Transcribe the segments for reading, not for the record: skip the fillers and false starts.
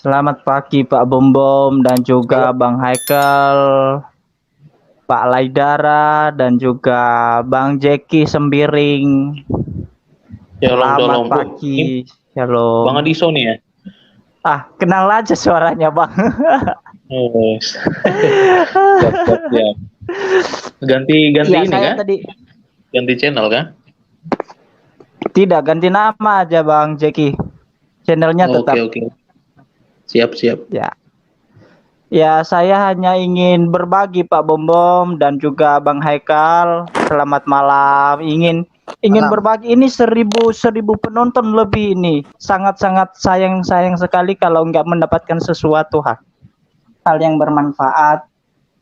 Selamat pagi Pak Bom Bom dan juga Halo. Bang Haikal, Pak Laidara dan juga Bang Jeki Sembiring. Shalom, Selamat shalom. Ini pagi. Bang Shalom. Adiso nih ya? Kenal aja suaranya Bang. Oh, siap, siap, siap. Ganti Iya, ini saya kan? tadi Ganti channel kan? tidak ganti nama aja Bang Jeki. Channelnya Oke, tetap oke. Siap, siap. ya. Ya, saya hanya ingin berbagi Pak Bom Bom dan juga Bang Haikal. Selamat malam. Ingin Malam. berbagi ini seribu penonton lebih ini. Sangat-sangat sayang sekali kalau nggak mendapatkan sesuatu hal yang bermanfaat,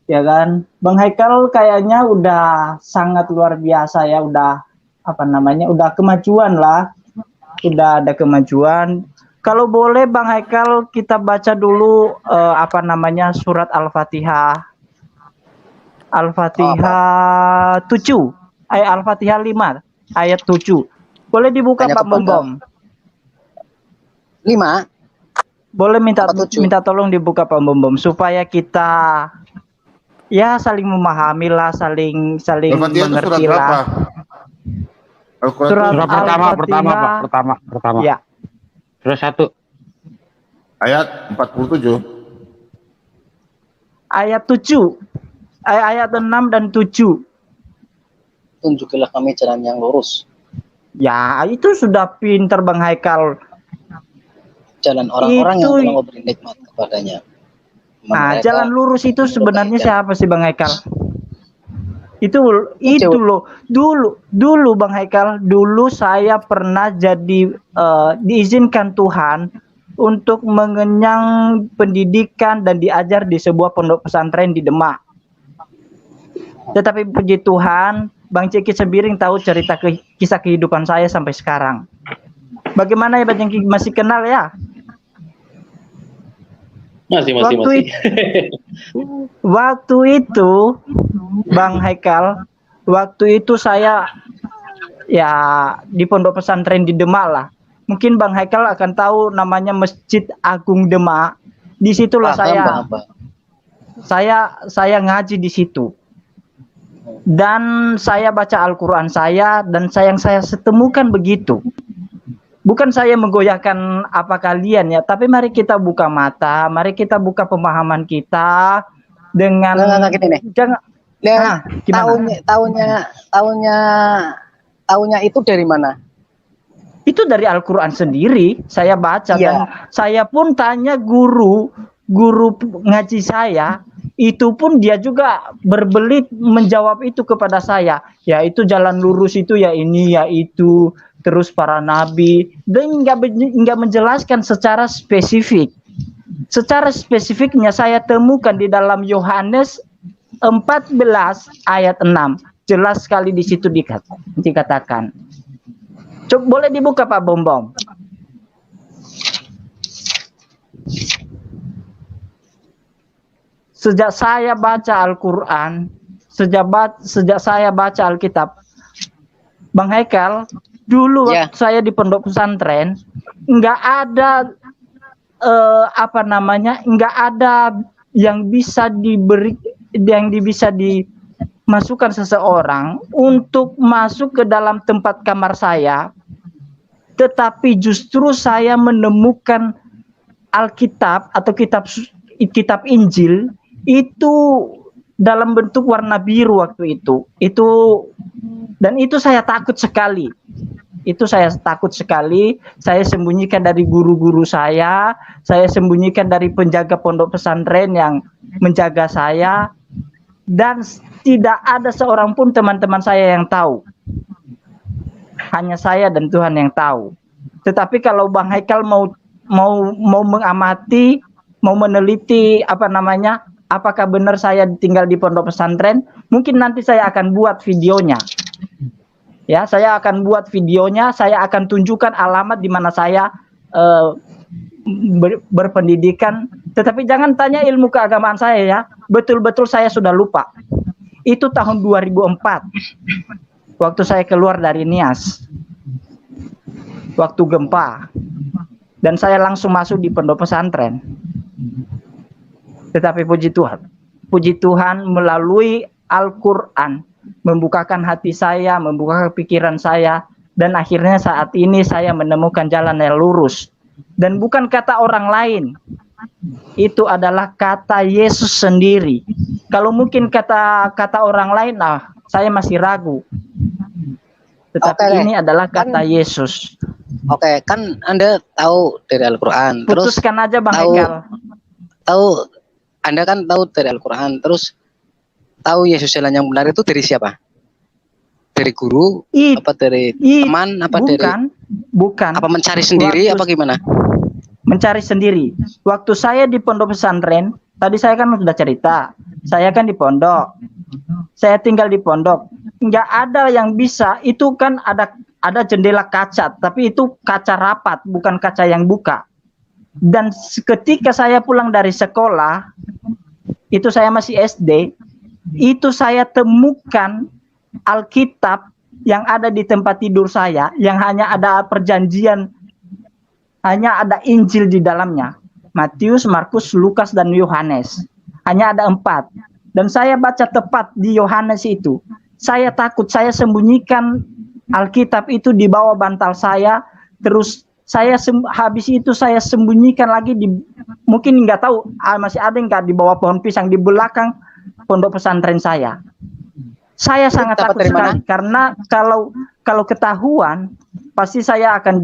ya kan? Bang Haikal kayaknya udah sangat luar biasa ya, udah udah kemajuan lah. Udah ada kemajuan. Kalau boleh Bang Haikal kita baca dulu surat Al-Fatihah. Al-Fatihah 7, Al-Fatihah 5 ayat 7. Boleh dibuka Pak Bom Bom? 5. Boleh minta tolong dibuka Pak Bom Bom supaya kita ya saling memahami lah, saling mengerti lah. Surat pertama. Ya. Surat 1. Ayat 47. Ayat 7. Ayat 6 dan 7. Tunjukilah kami jalan yang lurus. Ya, itu sudah pinter Bang Haikal. Jalan orang-orang yang telah memberi nikmat kepadanya. Jalan lurus itu sebenarnya siapa sih Bang Haikal? Itu loh. Dulu Bang Haikal, dulu saya pernah jadi diizinkan Tuhan untuk mengenyang pendidikan dan diajar di sebuah pondok pesantren di Demak. Tetapi puji Tuhan, Bang Ceki Sembiring tahu cerita kisah kehidupan saya sampai sekarang. Bagaimana ya Bang Ceki, masih kenal ya? Masih. Waktu itu Bang Haikal, waktu itu saya ya di pondok pesantren di Demak lah. Mungkin Bang Haikal akan tahu namanya Masjid Agung Demak. Disitulah saya ngaji di situ. Dan saya baca Al-Quran dan yang saya temukan begitu. Bukan saya menggoyahkan apa kalian ya, tapi mari kita buka mata, mari kita buka pemahaman kita dengan tahunnya itu dari mana? Itu dari Al-Quran sendiri, saya baca dan saya pun tanya guru ngaji saya, itu pun dia juga berbelit menjawab itu kepada saya. Ya itu jalan lurus itu ya ini ya itu. Terus para nabi dan nggak menjelaskan secara spesifik. Secara spesifiknya saya temukan di dalam Yohanes 14 ayat 6. Jelas sekali di situ dikatakan. Coba boleh dibuka Pak Bom Bom. Sejak saya baca Al-Quran, sejak saya baca Alkitab, Bang Haikal, dulu waktu saya di pondok pesantren nggak ada nggak ada yang bisa dimasukkan seseorang untuk masuk ke dalam tempat kamar saya, tetapi justru saya menemukan Alkitab atau kitab Injil itu dalam bentuk warna biru waktu itu dan itu saya takut sekali. Saya sembunyikan dari guru-guru saya sembunyikan dari penjaga pondok pesantren yang menjaga saya, dan tidak ada seorang pun teman-teman saya yang tahu. Hanya saya dan Tuhan yang tahu. Tetapi kalau Bang Haikal mau mengamati, mau meneliti apakah benar saya tinggal di pondok pesantren, mungkin nanti saya akan buat videonya. Ya, saya akan buat videonya, saya akan tunjukkan alamat di mana saya berpendidikan. Tetapi jangan tanya ilmu keagamaan saya ya. Betul-betul saya sudah lupa. Itu tahun 2004. Waktu saya keluar dari Nias. Waktu gempa. Dan saya langsung masuk di pondok pesantren. Tetapi puji Tuhan melalui Al-Quran membukakan hati saya, membuka pikiran saya, dan akhirnya saat ini saya menemukan jalan yang lurus. Dan bukan kata orang lain, itu adalah kata Yesus sendiri. Kalau mungkin kata orang lain, saya masih ragu. Tetapi ini adalah kata Yesus. Oke, kan Anda tahu dari Al-Quran. Putuskan aja Bang Haikal. Anda kan tahu dari Al-Quran, terus tahu Yesus jalan yang benar itu dari siapa? Dari guru? Apa dari teman? Apa bukan. Apa mencari sendiri? Apa gimana? Mencari sendiri. Waktu saya di pondok pesantren, tadi saya kan sudah cerita, saya kan di pondok, saya tinggal di pondok, nggak ada yang bisa. Itu kan ada jendela kaca, tapi itu kaca rapat, bukan kaca yang buka. Dan ketika saya pulang dari sekolah, itu saya masih SD, itu saya temukan Alkitab yang ada di tempat tidur saya, yang hanya ada perjanjian, hanya ada Injil di dalamnya. Matius, Markus, Lukas, dan Yohanes. Hanya ada 4. Dan saya baca tepat di Yohanes itu. Saya takut, saya sembunyikan Alkitab itu di bawah bantal saya. Terus habis itu saya sembunyikan lagi mungkin nggak tahu, masih ada nggak di bawah pohon pisang di belakang pondok pesantren saya. Saya sangat takut sekali, karena kalau ketahuan, pasti saya akan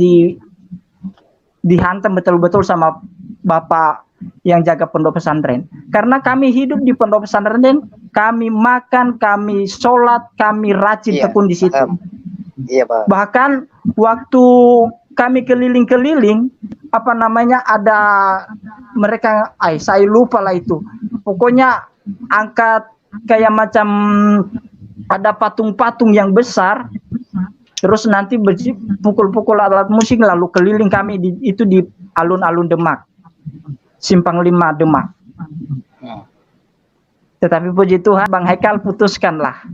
dihantam betul-betul sama bapak yang jaga pondok pesantren. Karena kami hidup di pondok pesantren, kami makan, kami sholat, kami rajin tekun di situ. Iya, Pak. Bahkan waktu kami keliling-keliling, ada mereka, saya lupa lah itu. Pokoknya angkat kayak macam ada patung-patung yang besar. Terus nanti pukul-pukul alat musik, lalu keliling kami itu di alun-alun Demak, Simpang 5 Demak. Tetapi puji Tuhan, Bang Haikal putuskanlah.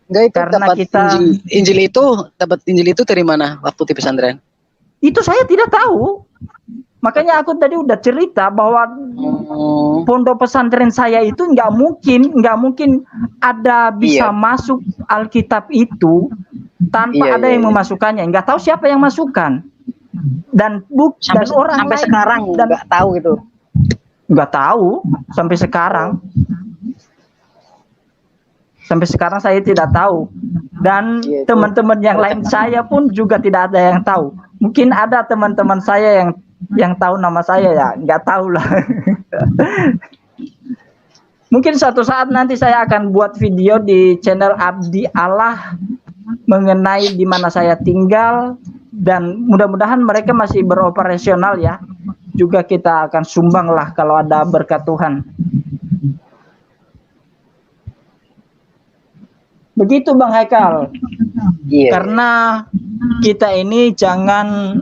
Enggak, itu karena dapat kita dapat Injil itu dari mana waktu di pesantren? Itu saya tidak tahu. Makanya aku tadi udah cerita bahwa pondok pesantren saya itu nggak mungkin ada bisa masuk Alkitab itu tanpa ada yang memasukkannya. Nggak tahu siapa yang masukkan. Dan orang sampai lain sekarang nggak tahu gitu. Nggak tahu sampai sekarang. Sampai sekarang saya tidak tahu. Dan teman-teman yang lain saya pun juga tidak ada yang tahu. Mungkin ada teman-teman saya yang tahu nama saya, ya nggak tahu lah. Mungkin suatu saat nanti saya akan buat video di channel Abdi Allah mengenai di mana saya tinggal, dan mudah-mudahan mereka masih beroperasional ya. Juga kita akan sumbang lah kalau ada berkat Tuhan. Begitu Bang Haikal. Karena kita ini jangan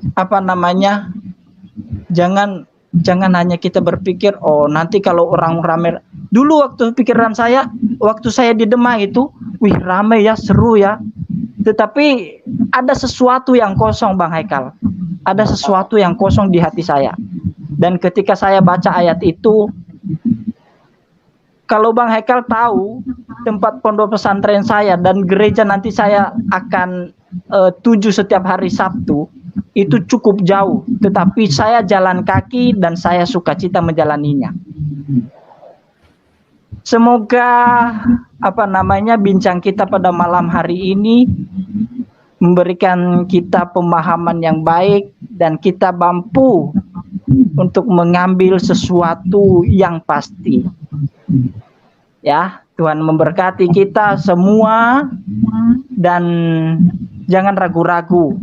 jangan hanya kita berpikir, oh nanti kalau orang ramai. Dulu waktu pikiran saya, waktu saya di Demak itu, wih ramai ya, seru ya. Tetapi ada sesuatu yang kosong Bang Haikal. Ada sesuatu yang kosong di hati saya. Dan ketika saya baca ayat itu, kalau Bang Haikal tahu tempat pondok pesantren saya dan gereja nanti saya akan tuju setiap hari Sabtu, itu cukup jauh, tetapi saya jalan kaki dan saya sukacita menjalaninya. Semoga bincang kita pada malam hari ini memberikan kita pemahaman yang baik dan kita mampu untuk mengambil sesuatu yang pasti. Ya, Tuhan memberkati kita semua dan jangan ragu-ragu.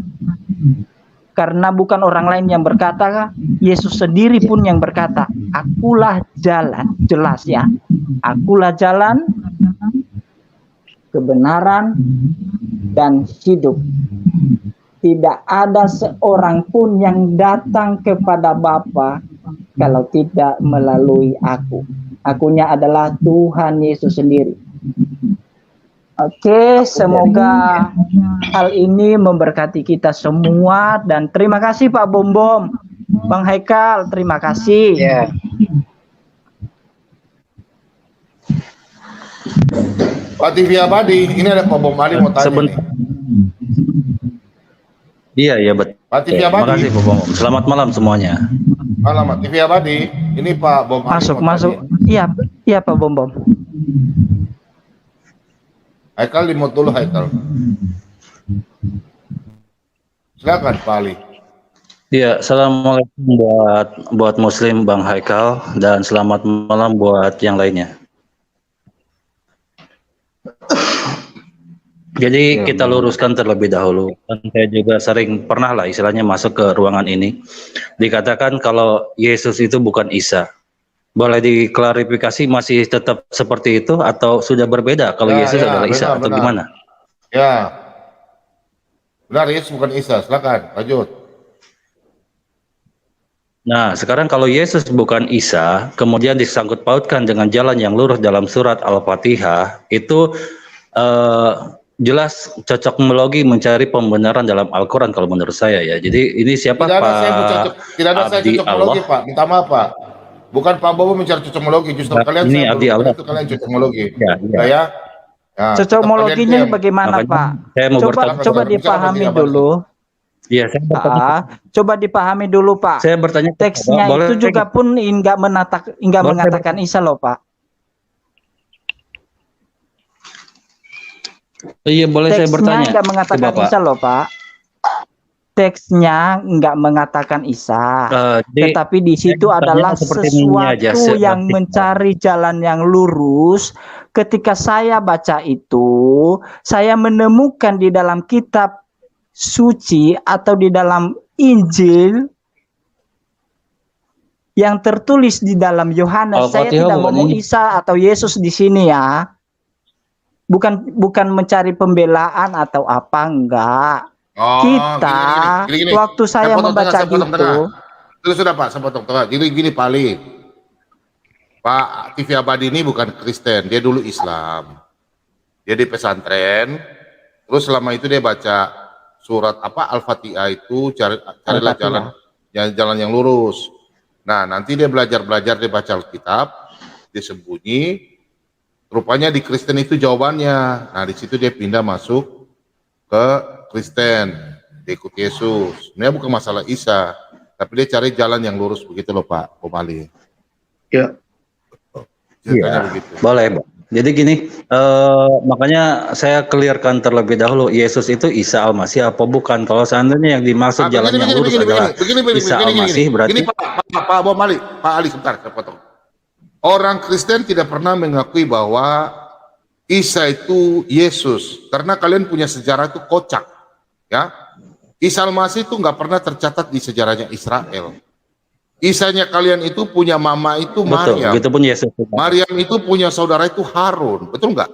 Karena bukan orang lain yang berkata, Yesus sendiri pun yang berkata, akulah jalan, jelas ya. Akulah jalan, kebenaran, dan hidup. Tidak ada seorang pun yang datang kepada Bapa kalau tidak melalui aku. Akunya adalah Tuhan Yesus sendiri. Oke, semoga hal ini memberkati kita semua, dan terima kasih Pak Bom Bom, Bang Haikal, terima kasih. Pak TV Abadi, ini ada Pak Bom Ali mau tanya nih. Iya, betul. Pak TV Abadi. Terima kasih, Pak Bom. Selamat malam semuanya. Malam, Pak TV Abadi. Ini Pak Bom Ali. Masuk. Iya Pak Bom. Haikal limut dulu Haikal. Silakan Pak Ali. Iya, assalamualaikum buat Muslim Bang Haikal dan selamat malam buat yang lainnya. Jadi kita luruskan terlebih dahulu. Dan saya juga sering pernah lah istilahnya masuk ke ruangan ini. Dikatakan kalau Yesus itu bukan Isa. Boleh diklarifikasi masih tetap seperti itu atau sudah berbeda kalau Yesus adalah Isa atau gimana? Ya. Benar, Yesus bukan Isa. Silakan, lanjut. Nah, sekarang kalau Yesus bukan Isa, kemudian disangkut pautkan dengan jalan yang lurus dalam surat Al-Fatihah, itu jelas cocokmologi mencari pembenaran dalam Al-Quran kalau menurut saya ya. Jadi ini siapa tidak Pak? Tidak ada saya cocokmologi Pak. Minta maaf Pak. Bukan Pak Bobo mencari cocokmologi, justru kalian ini Abdi Allah. itu kalian cocokmologi. Ya. Cocokmologinya bagaimana Pak? Saya mau Coba dipahami dulu. Iya, saya bertanya. Coba dipahami dulu Pak. Saya bertanya. Teksnya itu juga pun enggak mengatakan Isa loh Pak. Iya, boleh saya bertanya. Teksnya enggak mengatakan Isa loh Pak. Teksnya enggak mengatakan Isa. Tetapi di situ adalah sesuatu yang mencari jalan yang lurus. Ketika saya baca itu, saya menemukan di dalam kitab suci atau di dalam Injil yang tertulis di dalam Yohanes. Saya tidak ngomong Isa atau Yesus di sini ya. Bukan mencari pembelaan atau apa, enggak. Kita gini. Waktu saya membaca gitu. Itu sudah Pak, saya potong tengah. Gini Pak Ali. Pak TV Abadi ini bukan Kristen, dia dulu Islam. Dia di pesantren. Terus selama itu dia baca surat Al-Fatihah itu, carilah jalan yang lurus. Nah, nanti dia belajar, dia baca Alkitab, dia sembunyi. Rupanya di Kristen itu jawabannya. Nah, di situ dia pindah masuk ke Kristen, dia ikut Yesus. Ini bukan masalah Isa, tapi dia cari jalan yang lurus begitu loh Pak Komali. Ya. Iya, boleh. Jadi gini, makanya saya clearkan terlebih dahulu, Yesus itu Isa Al-Masih apa bukan? Kalau seandainya yang dimaksud jalan yang lurus adalah Isa Al-Masih, berarti... Begini Pak Ali, sebentar, saya potong. Orang Kristen tidak pernah mengakui bahwa Isa itu Yesus, karena kalian punya sejarah itu kocak, ya. Isa Al-Masih itu nggak pernah tercatat di sejarahnya Israel. Isanya kalian itu punya mama itu Maryam. Betul, pun Yesus. Maryam itu punya saudara itu Harun, betul nggak?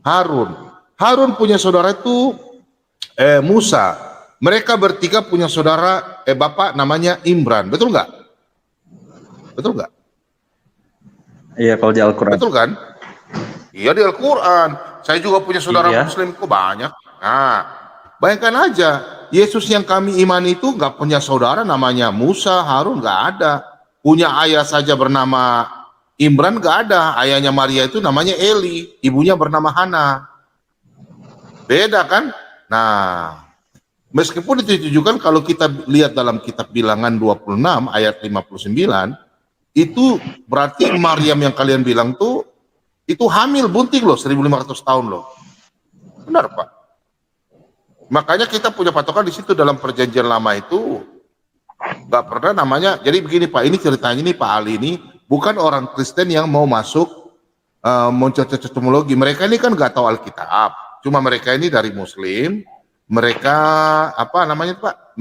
Harun punya saudara itu Musa. Mereka bertiga punya saudara bapak namanya Imran, betul nggak? Betul nggak? Iya, kalau di Al-Quran. Betul kan? Iya, di Al-Quran. Saya juga punya saudara Muslim kok banyak. Nah, bayangkan aja, Yesus yang kami imani itu nggak punya saudara namanya Musa, Harun, nggak ada. Punya ayah saja bernama Imran, nggak ada. Ayahnya Maria itu namanya Eli, ibunya bernama Hana. Beda kan? Nah, meskipun itu ditujukan kalau kita lihat dalam kitab Bilangan 26 ayat 59, itu berarti Maryam yang kalian bilang tuh itu hamil bunting loh, 1500 tahun loh. Benar Pak. Makanya kita punya patokan di situ dalam perjanjian lama itu nggak pernah namanya. Jadi begini Pak, ini ceritanya ini Pak Ali ini bukan orang Kristen yang mau masuk mencocok-cocokmologi. Mereka ini kan nggak tahu Alkitab. Cuma mereka ini dari Muslim. Mereka apa namanya Pak?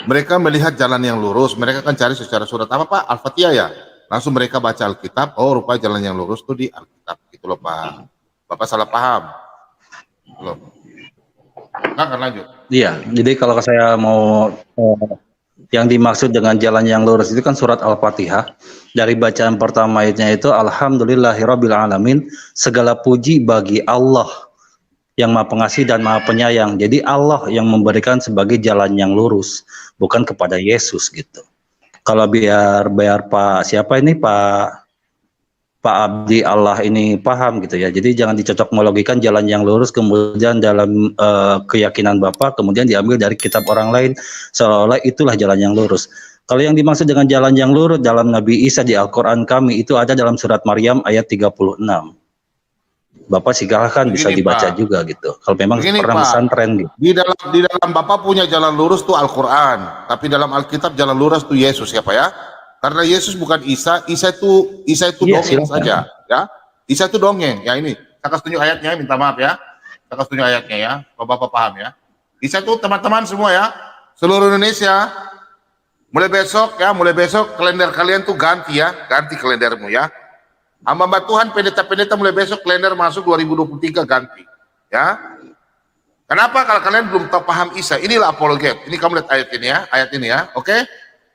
Mereka melihat jalan yang lurus, mereka kan cari secara surat apa Pak? Al-Fatihah ya. Langsung mereka baca Alkitab, oh rupanya jalan yang lurus tuh di Alkitab. Gitu loh Pak. Bapak salah paham. Loh. Nah, kan lanjut. Iya, jadi kalau saya mau yang dimaksud dengan jalan yang lurus itu kan surat Al-Fatihah. Dari bacaan pertamanya itu Alhamdulillahirabbil alamin, segala puji bagi Allah yang Maha Pengasih dan Maha Penyayang. Jadi Allah yang memberikan sebagai jalan yang lurus, bukan kepada Yesus gitu. Kalau biar Pak siapa ini Pak Pak Abdi Allah ini paham gitu ya. Jadi jangan dicocok melogikan jalan yang lurus kemudian dalam keyakinan Bapak kemudian diambil dari kitab orang lain seolah itulah jalan yang lurus. Kalau yang dimaksud dengan jalan yang lurus dalam Nabi Isa di Al-Qur'an kami itu ada dalam surat Maryam ayat 36. Bapak silahkan bisa dibaca Pak, juga gitu. Kalau memang begini, pernah Pak, pesantren gitu. di dalam Bapak punya jalan lurus tuh Al-Qur'an, tapi dalam Alkitab jalan lurus tuh Yesus ya, Pak ya. Karena Yesus bukan Isa, Isa itu Iya, dongeng silakan. saja, ya. Isa itu dongeng. Ya ini, saya kasih tunjuk ayatnya, minta maaf ya. Saya kasih tunjuk ayatnya ya, Bapak paham ya. Isa itu teman-teman semua ya, seluruh Indonesia. Mulai besok kalender kalian tuh ganti ya, ganti kalendermu ya. Hamba Tuhan pendeta-pendeta mulai besok kalender masuk 2023 ganti, ya. Kenapa? Kalau kalian belum tahu paham Isa, inilah apologet. Ini kamu lihat ayat ini ya, oke?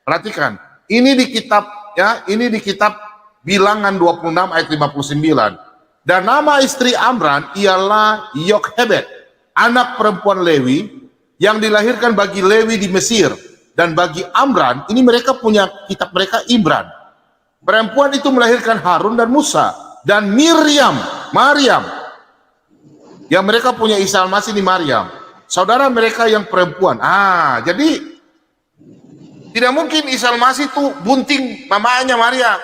Perhatikan. Ini di kitab ya, ini di kitab Bilangan 26 ayat 59. Dan nama istri Amran ialah Yokhebed, anak perempuan Lewi yang dilahirkan bagi Lewi di Mesir. Dan bagi Amran, ini mereka punya kitab mereka Imran. Perempuan itu melahirkan Harun dan Musa dan Maryam. Yang mereka punya Isa Al-Masih di Maryam. Saudara mereka yang perempuan. Jadi tidak mungkin Isa Al-Masih itu bunting mamanya Maria.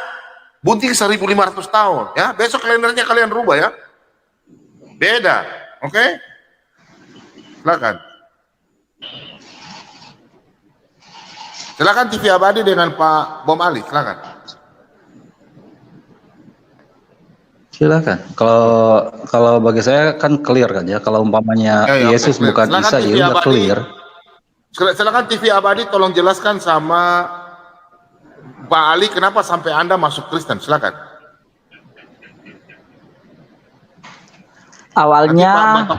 Bunting 1500 tahun. Ya, besok kalendernya kalian rubah ya. Beda. Oke? Silakan. Silakan TV Abadi dengan Pak Bom Ali. Silakan. Silakan. Kalau bagi saya kan clear kan ya. Kalau umpamanya Yesus clear. bukan Silakan Isa TV ya udah Abadi. clear. Silakan TV Abadi tolong jelaskan sama Pak Ali kenapa sampai Anda masuk Kristen. Silakan. Awalnya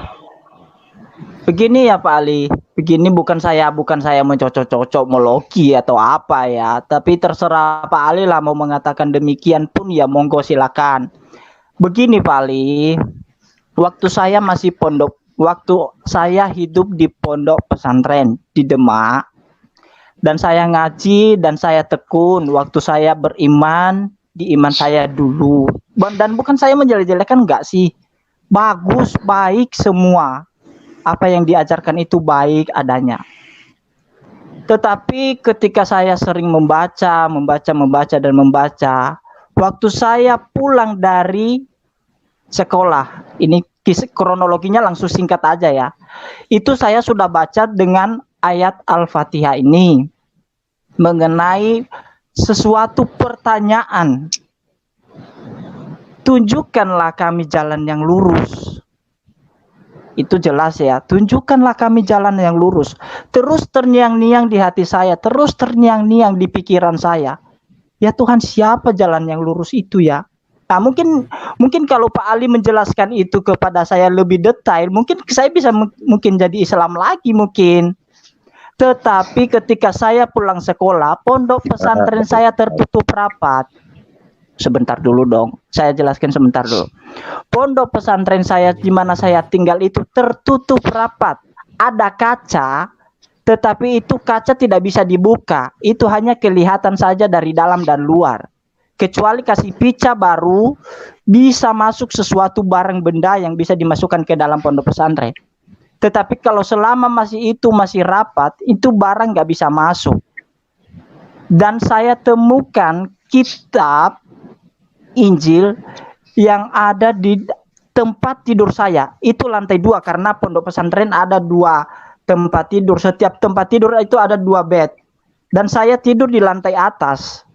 begini ya Pak Ali. Begini bukan saya mencocok-cocok melogi atau apa ya, tapi terserah Pak Ali lah mau mengatakan demikian pun ya monggo silakan. Begini Pak Ali, waktu saya masih waktu saya hidup di pondok pesantren di Demak, dan saya ngaji dan saya tekun waktu saya beriman di iman saya dulu. Dan bukan saya menjelek-jelekan, enggak sih, bagus, baik semua. Apa yang diajarkan itu baik adanya. Tetapi ketika saya sering membaca, waktu saya pulang dari sekolah, ini kronologinya langsung singkat aja ya. Itu saya sudah baca dengan ayat Al-Fatihah ini mengenai sesuatu pertanyaan. Tunjukkanlah kami jalan yang lurus. Itu jelas ya, tunjukkanlah kami jalan yang lurus. Terus terngiang-niang di hati saya, terus terngiang-niang di pikiran saya. Ya Tuhan, siapa jalan yang lurus itu ya? Nah, mungkin kalau Pak Ali menjelaskan itu kepada saya lebih detail, mungkin saya bisa mungkin jadi Islam lagi mungkin. Tetapi ketika saya pulang sekolah, pondok pesantren saya tertutup rapat. Sebentar dulu dong, saya jelaskan sebentar dulu. Pondok pesantren saya di mana saya tinggal itu tertutup rapat. Ada kaca, tetapi itu kaca tidak bisa dibuka. Itu hanya kelihatan saja dari dalam dan luar. Kecuali kasih pica baru bisa masuk sesuatu barang benda yang bisa dimasukkan ke dalam pondok pesantren. Tetapi kalau selama masih rapat, itu barang nggak bisa masuk. Dan saya temukan kitab Injil yang ada di tempat tidur saya. Itu lantai 2 karena pondok pesantren ada 2 tempat tidur. Setiap tempat tidur itu ada 2 bed. Dan saya tidur di lantai atas.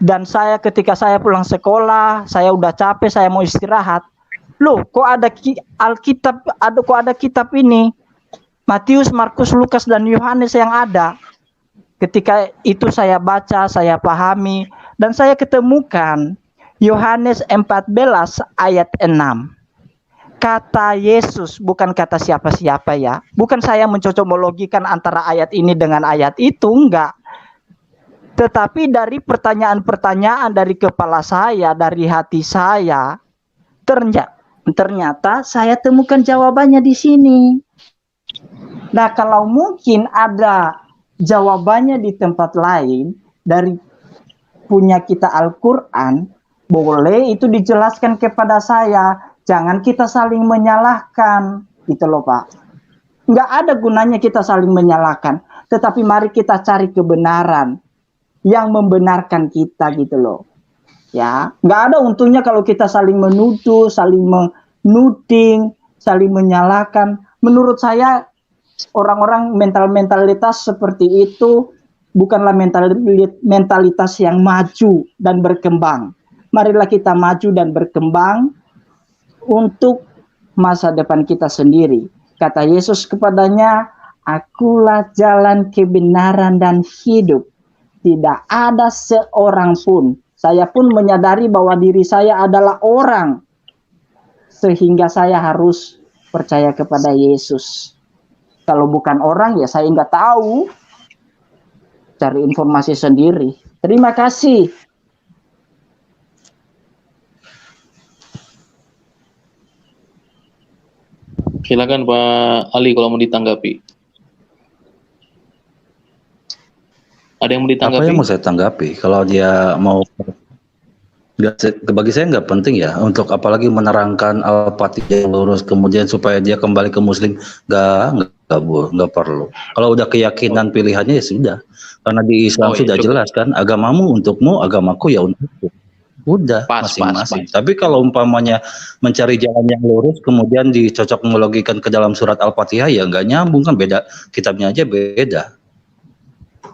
Dan saya ketika saya pulang sekolah, saya udah capek, saya mau istirahat. Loh, kok ada Alkitab, kok ada kitab ini? Matius, Markus, Lukas dan Yohanes yang ada. Ketika itu saya baca, saya pahami dan saya ketemukan Yohanes 14 ayat 6. Kata Yesus, bukan kata siapa-siapa ya. Bukan saya mencocok-melogikan antara ayat ini dengan ayat itu, enggak. Tetapi dari pertanyaan-pertanyaan dari kepala saya, dari hati saya, ternyata saya temukan jawabannya di sini. Nah, kalau mungkin ada jawabannya di tempat lain dari punya kita Al-Quran, Boleh itu dijelaskan kepada saya. Jangan kita saling menyalahkan. Gitu loh Pak. Nggak ada gunanya kita saling menyalahkan. Tetapi mari kita cari kebenaran yang membenarkan kita gitu loh. Ya, nggak ada untungnya kalau kita saling menuduh, saling menuding, saling menyalahkan. Menurut saya orang-orang mentalitas seperti itu bukanlah mentalitas yang maju dan berkembang. Marilah kita maju dan berkembang untuk masa depan kita sendiri. Kata Yesus kepadanya, "Akulah jalan kebenaran dan hidup. Tidak ada seorang pun." Saya pun menyadari bahwa diri saya adalah orang. Sehingga saya harus percaya kepada Yesus. Kalau bukan orang ya saya nggak tahu. Cari informasi sendiri. Terima kasih. Silakan Pak Ali kalau mau ditanggapi. Ada yang mau ditanggapi? Apa yang mau saya tanggapi? Kalau dia mau, bagi saya nggak penting ya, untuk apalagi menerangkan Al-Fatihah yang lurus, kemudian supaya dia kembali ke Muslim, nggak perlu. Kalau udah keyakinan pilihannya ya sudah, karena di Islam sudah jelas kan, agamamu untukmu, agamaku ya untukku. Udah masing-masing. Tapi kalau umpamanya mencari jalan yang lurus kemudian dicocok melogikan ke dalam surat Al-Fatihah ya nggak nyambung kan, beda kitabnya aja beda.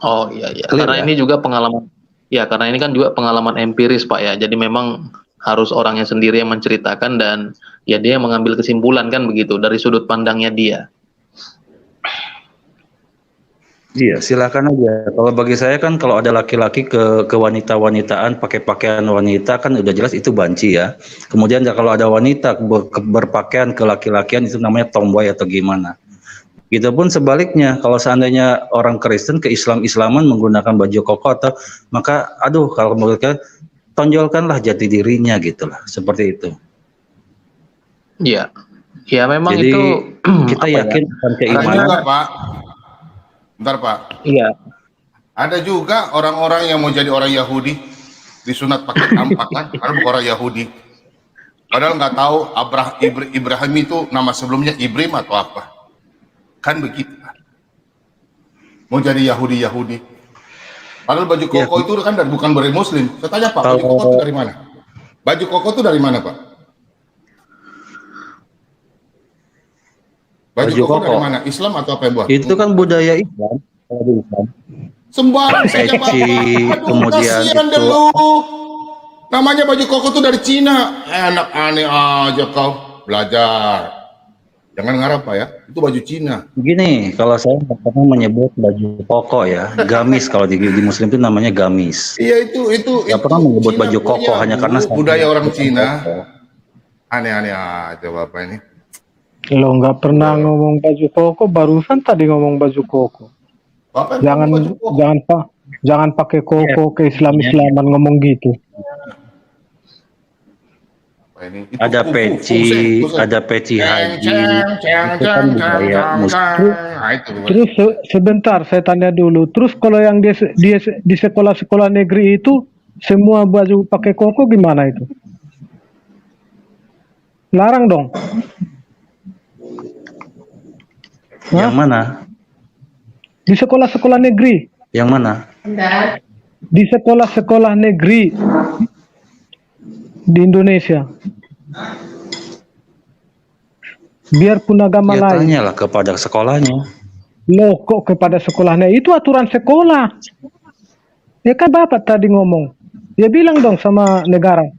Oh iya. Karena ini juga pengalaman. Ya, karena ini kan juga pengalaman empiris Pak ya. Jadi memang harus orangnya sendiri yang menceritakan dan ya dia mengambil kesimpulan kan begitu dari sudut pandangnya dia. Iya, silakan aja. Kalau bagi saya kan kalau ada laki-laki ke wanita-wanitaan pakai pakaian wanita kan udah jelas itu banci ya. Kemudian kalau ada wanita berpakaian ke laki-lakian itu namanya tomboy atau gimana. Gitu pun sebaliknya, kalau seandainya orang Kristen ke Islam-Islaman menggunakan baju koko atau maka kalau mereka tonjolkanlah jati dirinya gitulah, seperti itu. Iya. Ya memang jadi, itu kita yakin akan keimanan. Ada juga, Pak. Bentar, Pak. Iya. Ada juga orang-orang yang mau jadi orang Yahudi disunat pakai tampak kan, karena bukan orang Yahudi. Padahal nggak tahu Ibrahim itu nama sebelumnya Ibrahim atau apa. Kan begitu kan. Mau jadi Yahudi. Padahal baju koko itu kan bukan dari Muslim. Saya tanya Pak, baju koko itu dari mana? Baju koko itu dari mana Pak? Baju koko dari mana? Islam atau apa yang buat? Itu kan budaya Islam. Sembarang saja Pak. Kemudian itu namanya baju koko itu dari Cina. Enak aneh aja kau belajar. Jangan ngarap Pak ya, itu baju Cina. Begini, kalau saya pernah menyebut baju koko ya, gamis kalau di Muslim itu namanya gamis. Iya itu. Nggak pernah menyebut baju koko hanya karena budaya orang Cina. Aneh-aneh aja Bapak ini. Lo nggak pernah ngomong baju koko, barusan tadi ngomong baju koko. Bapak jangan pakai koko ke Islam-Islaman ngomong gitu. Ada peci, ada peci haji, itu kan budaya Muslim. Terus sebentar saya tanya dulu. Terus kalau yang di sekolah-sekolah negeri itu semua baju pakai koko gimana itu? Larang dong. Yang mana? Di sekolah-sekolah negeri. Yang mana? Di sekolah-sekolah negeri di Indonesia. Biarpun agama lain. Tanyalah kepada sekolahnya. Loh, kok kepada sekolahnya? Itu aturan sekolah. Ya kan Bapak tadi ngomong. Ya bilang dong sama negara.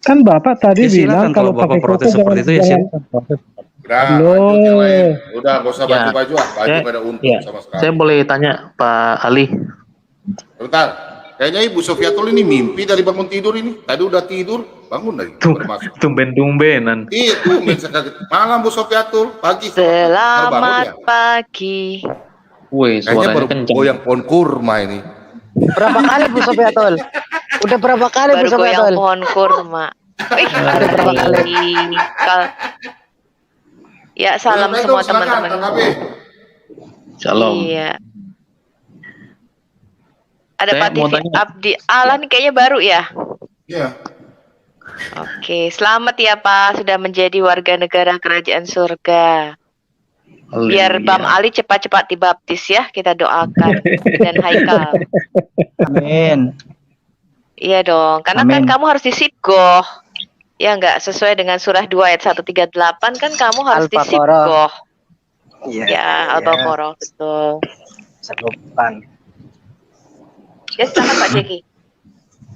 Kan Bapak tadi bilang kalau pakai koko seperti itu ya silakan. Udah, gak usah baju-baju baju pada untung sama sekali. Saya boleh tanya Pak Ali? Bentar, kayaknya Ibu Sofiatul ini mimpi dari bangun tidur ini. Tadi udah tidur, bangun dari Tumben-tumbenan. Iya, tumben sekali. Malam Bu Sofiatul, pagi. Selamat pagi. Wih, suaranya kencang. Goyang pohon kurma ini. Berapa kali Bu Sofiatul? Udah berapa kali Bu Sofiatul? Baru goyang pohon kurma. Ada berapa kali? Ya, salam semua teman-teman. Shalom. Iya. Ada Saya Pak mau TV tanya. Abdi Allah nih kayaknya baru ya. Iya. Oke, selamat ya Pak sudah menjadi warga negara kerajaan surga. Biar Bam Ali cepat-cepat dibaptis ya, kita doakan. Dan Haikal. Amin. Iya dong, karena Amin. kan kamu harus disibgoh. Ya enggak, sesuai dengan surah 2 ayat 138 kan kamu harus Al-Baqarah. disibgoh. Iya. Ya, Al-Baqarah, betul. Salupan. Ya, silakan Pak Jeki.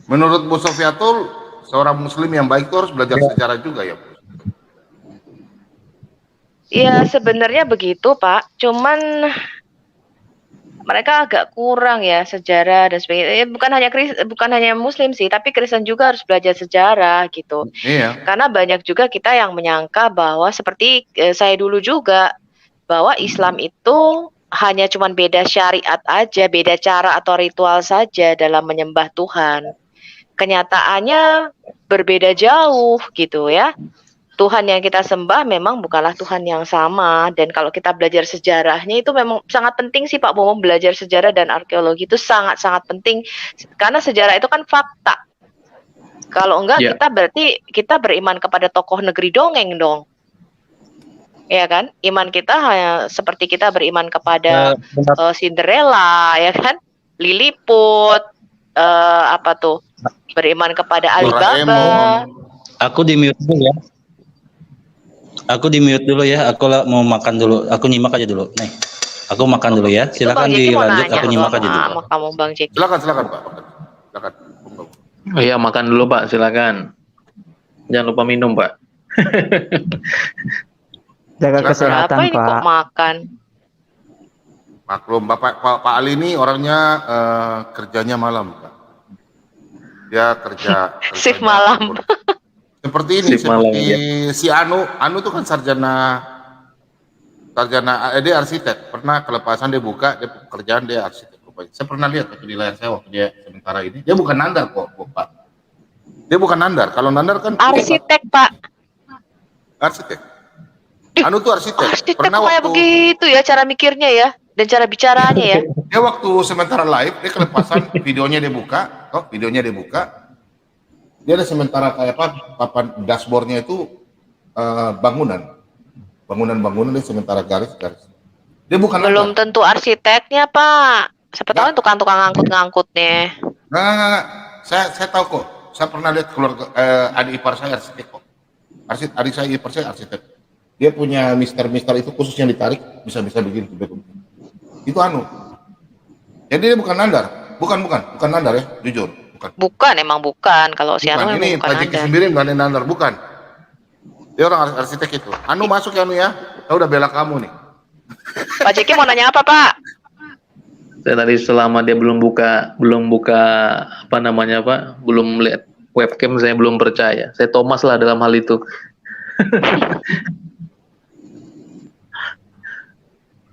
Menurut Bu Sofiatul, seorang muslim yang baik itu harus belajar sejarah juga ya. Ya, sebenarnya begitu, Pak. Cuman mereka agak kurang ya sejarah dan sebagainya. Bukan hanya Muslim sih, tapi Kristen juga harus belajar sejarah gitu. Iya. Karena banyak juga kita yang menyangka bahwa seperti saya dulu juga bahwa Islam itu hanya cuman beda syariat aja, beda cara atau ritual saja dalam menyembah Tuhan. Kenyataannya berbeda jauh gitu ya. Tuhan yang kita sembah memang bukanlah Tuhan yang sama, dan kalau kita belajar sejarahnya itu memang sangat penting sih Pak Bomo. Belajar sejarah dan arkeologi itu sangat-sangat penting karena sejarah itu kan fakta. Kalau enggak kita berarti kita beriman kepada tokoh negeri dongeng dong. Ya kan? Iman kita hanya seperti kita beriman kepada Cinderella, ya kan? Lilliput, apa tuh? Beriman kepada Alibaba. Aku di mute dulu ya. Aku di mute dulu ya. Aku mau makan dulu. Aku nyimak aja dulu. Nih, aku makan dulu ya. Silakan dilanjut. Aku nyimak aja dulu. Sama kamu Bang Jeki. Silakan Pak. Silakan. Oh iya, makan dulu Pak, silakan. Jangan lupa minum Pak. Jaga kesehatan Apa ini Pak. kok makan? Maklum Pak Ali ini orangnya kerjanya malam, Pak. Dia kerja Shift malam. Seperti ini, Shift malam, seperti si Anu tuh kan sarjana dia arsitek. Pernah kelepasan dia buka, dia pekerjaan dia arsitek. Saya pernah lihat waktu di layar saya waktu dia sementara ini. Dia bukan nandar kok, Pak. Dia bukan nandar. Kalau nandar kan Arsitek Pak. Arsitek. Anu tuh arsitek. Arsitek Pernah kayak waktu begitu ya cara mikirnya ya dan cara bicaranya ya. dia waktu sementara live dia kelepasan videonya dia buka. Dia ada sementara kayak apa papan dashboardnya itu bangunan dia sementara garis. Dia bukan Belum tentu arsiteknya Pak. Siapa tahu tukang ngangkut-ngangkutnya. Nggak. Saya tahu kok. Saya pernah lihat keluarga adik ipar saya arsitek kok. Adik saya ipar saya arsitek. Dia punya mister itu khusus yang ditarik bisa begini. Itu Anu. Jadi dia bukan nandar. Bukan nandar ya, jujur. Bukan, emang bukan. Kalau si Anu ini bukan Pak Jeki Anda. sendiri bukan nandar, bukan. Dia orang arsitek itu. Anu masuk ya Anu ya. Saya udah bela kamu nih. Pak Jeki mau nanya apa Pak? Saya tadi selama dia belum buka apa namanya Pak, belum lihat webcam saya belum percaya. Saya Thomas lah dalam hal itu.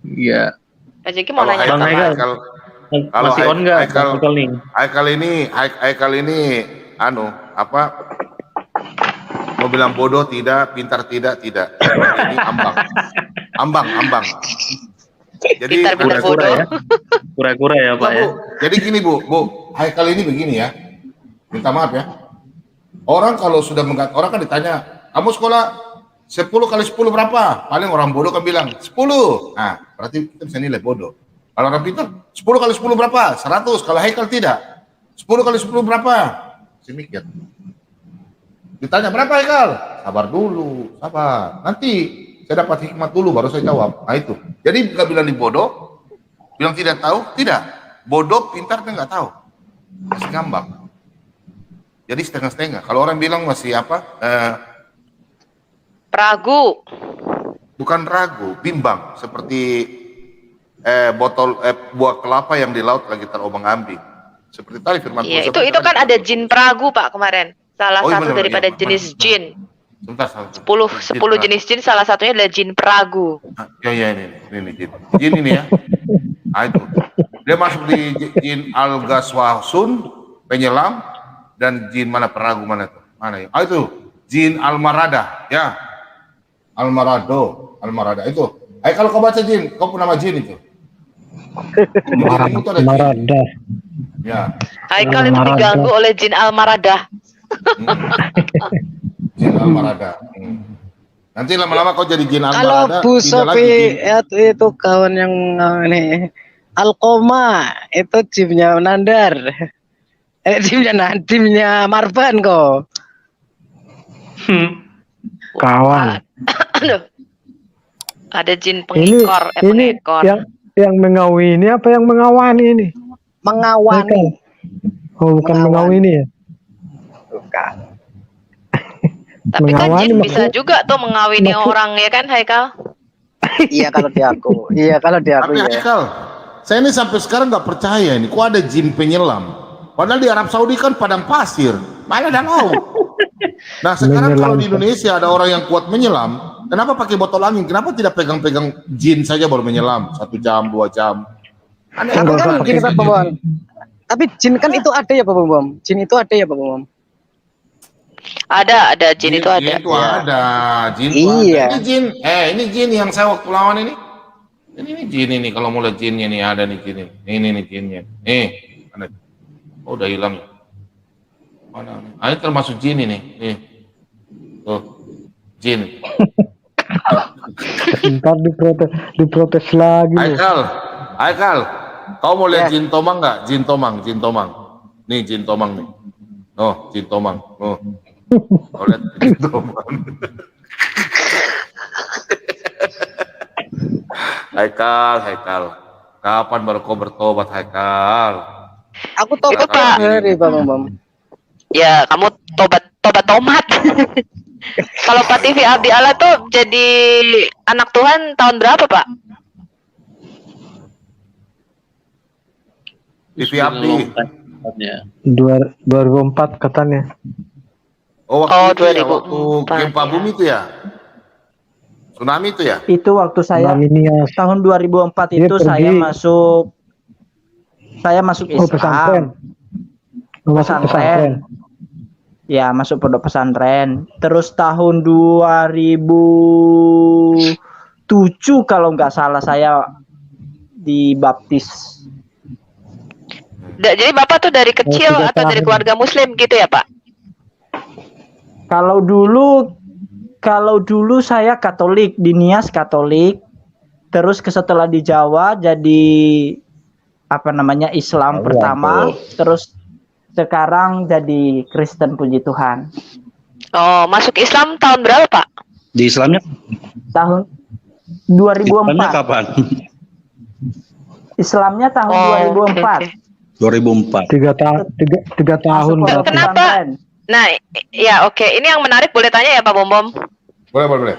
Iya. Pak Jeki mau nanya Bang apa Pak? Kalau Masih on nggak? Haikal ini anu apa? Mau bilang bodoh tidak, pintar tidak. Ini ambang. Jadi Pintar bodoh. ya. Kura-kura ya Pak ya. Jadi gini Bu, Haikal ini begini ya. Minta maaf ya. Orang kalau sudah orang kan ditanya, kamu sekolah 10 kali 10 berapa? Paling orang bodoh kan bilang 10. Nah, berarti kita bisa nilai bodoh. Kalau orang pintar 10 kali 10 berapa? 100. Kalau Haikal tidak. 10 kali 10 berapa? Saya mikir. Ditanya berapa Haikal? Sabar dulu, sabar. Nanti saya dapat hikmat dulu baru saya jawab. Nah itu. Jadi nggak bilang di bodoh, bilang tidak tahu, tidak. Bodoh, pintar dia nggak tahu. Masih ngambang. Jadi setengah-setengah. Kalau orang bilang masih apa? Ragu. Bukan ragu, bimbang. Seperti buah kelapa yang di laut lagi terombang-ambing. Seperti tadi firman Tuhan. Iya, itu kan ada jin peragu Pak kemarin. Salah satu benar, daripada iya, jenis jin. Sebentar. 10 jenis jin, salah satunya adalah jin peragu. Ya ini jin. Jin ini ya. Nah, itu. Dia masuk di jin al-gaswasun, penyelam, dan jin mana peragu mana itu? Mana ya? Itu jin al-marada, ya. Al-marada itu. Kalau kau baca jin, kau pun nama jin itu. Marada. Ya. Haikal itu diganggu oleh jin Almarada. Jin Almarada. Nanti lama-lama kau jadi jin Kalau Almarada. Bu pindah lagi Sofi jin. itu kawan yang ini Alkoma itu timnya Nandar. Timnya Marban kok. Kawan. Aduh. Ada jin Ini pengekor. yang mengawini apa yang mengawani ini? Mengawani. Oh, bukan mengawini ya? Bukan. Tapi kan mengawani jin bisa maksud- juga tuh mengawini orang ya kan Haikal? Iya kalau di aku. Iya kalau di aku Tapi ya. Haikal, saya ini sampai sekarang nggak percaya ini. Kok ada jin penyelam? Padahal di Arab Saudi kan padang pasir, mana ada laut. Nah sekarang kalau di Indonesia ada orang yang kuat menyelam, kenapa pakai botol angin? Kenapa tidak pegang-pegang jin saja baru menyelam 1 jam, 2 jam? Aneh Tapi banget. kan gini Pak Bom. Tapi jin kan itu ada ya Pak Bom. Jin itu ada ya Pak Bom. Ada jin itu ada. Jin itu ada, jin itu Iya. ada. Ini jin yang saya waktu lawan ini. Ini jin ini kalau mulai jinnya nih ada nih jin ini. Ini nih jinnya. Mana? Oh, udah hilang. Mana? Ini termasuk jin ini. Nih. Tuh. Jin. Ntar diprotes lagi loh. Haikal. Kau mau lihat jin tomang nggak? Jin tomang. Nih jin tomang nih. Oh, jin tomang. Oh. Kau lihat jin tomang. Haikal. Kapan baru kau bertobat, Haikal? Aku tobat Itu, Pak. hari Pak Bom. Ya, kamu tobat. Kalau Pak TV Abdi Allah tuh jadi anak Tuhan tahun berapa, Pak? TV Abdi. 2004 katanya. Oh, Oh, waktu itu ya, 2004, waktu gempa ya. bumi itu ya? Tsunami itu ya? Itu waktu saya Namanya tahun 2004 Dia itu pergi. saya masuk pesantren. Islam. Masuk pesantren. Ya, masuk pondok pesantren. Terus tahun 2007 kalau nggak salah saya dibaptis. Jadi Bapak tuh dari kecil 3 atau dari tahun. keluarga Muslim gitu ya, Pak? Kalau dulu saya Katolik, di Nias Katolik. Terus setelah di Jawa jadi Islam pertama, terus sekarang jadi Kristen, puji Tuhan. Oh, masuk Islam tahun berapa, Pak? Di Islamnya, Tahun Islamnya 2004. kapan? Islamnya tahun Oh, 2004. oke. 2004. 3 tahun Masuk berarti. Kenapa? pesantren. Nah, ya oke. Ini yang menarik boleh tanya ya Pak Bom. Boleh.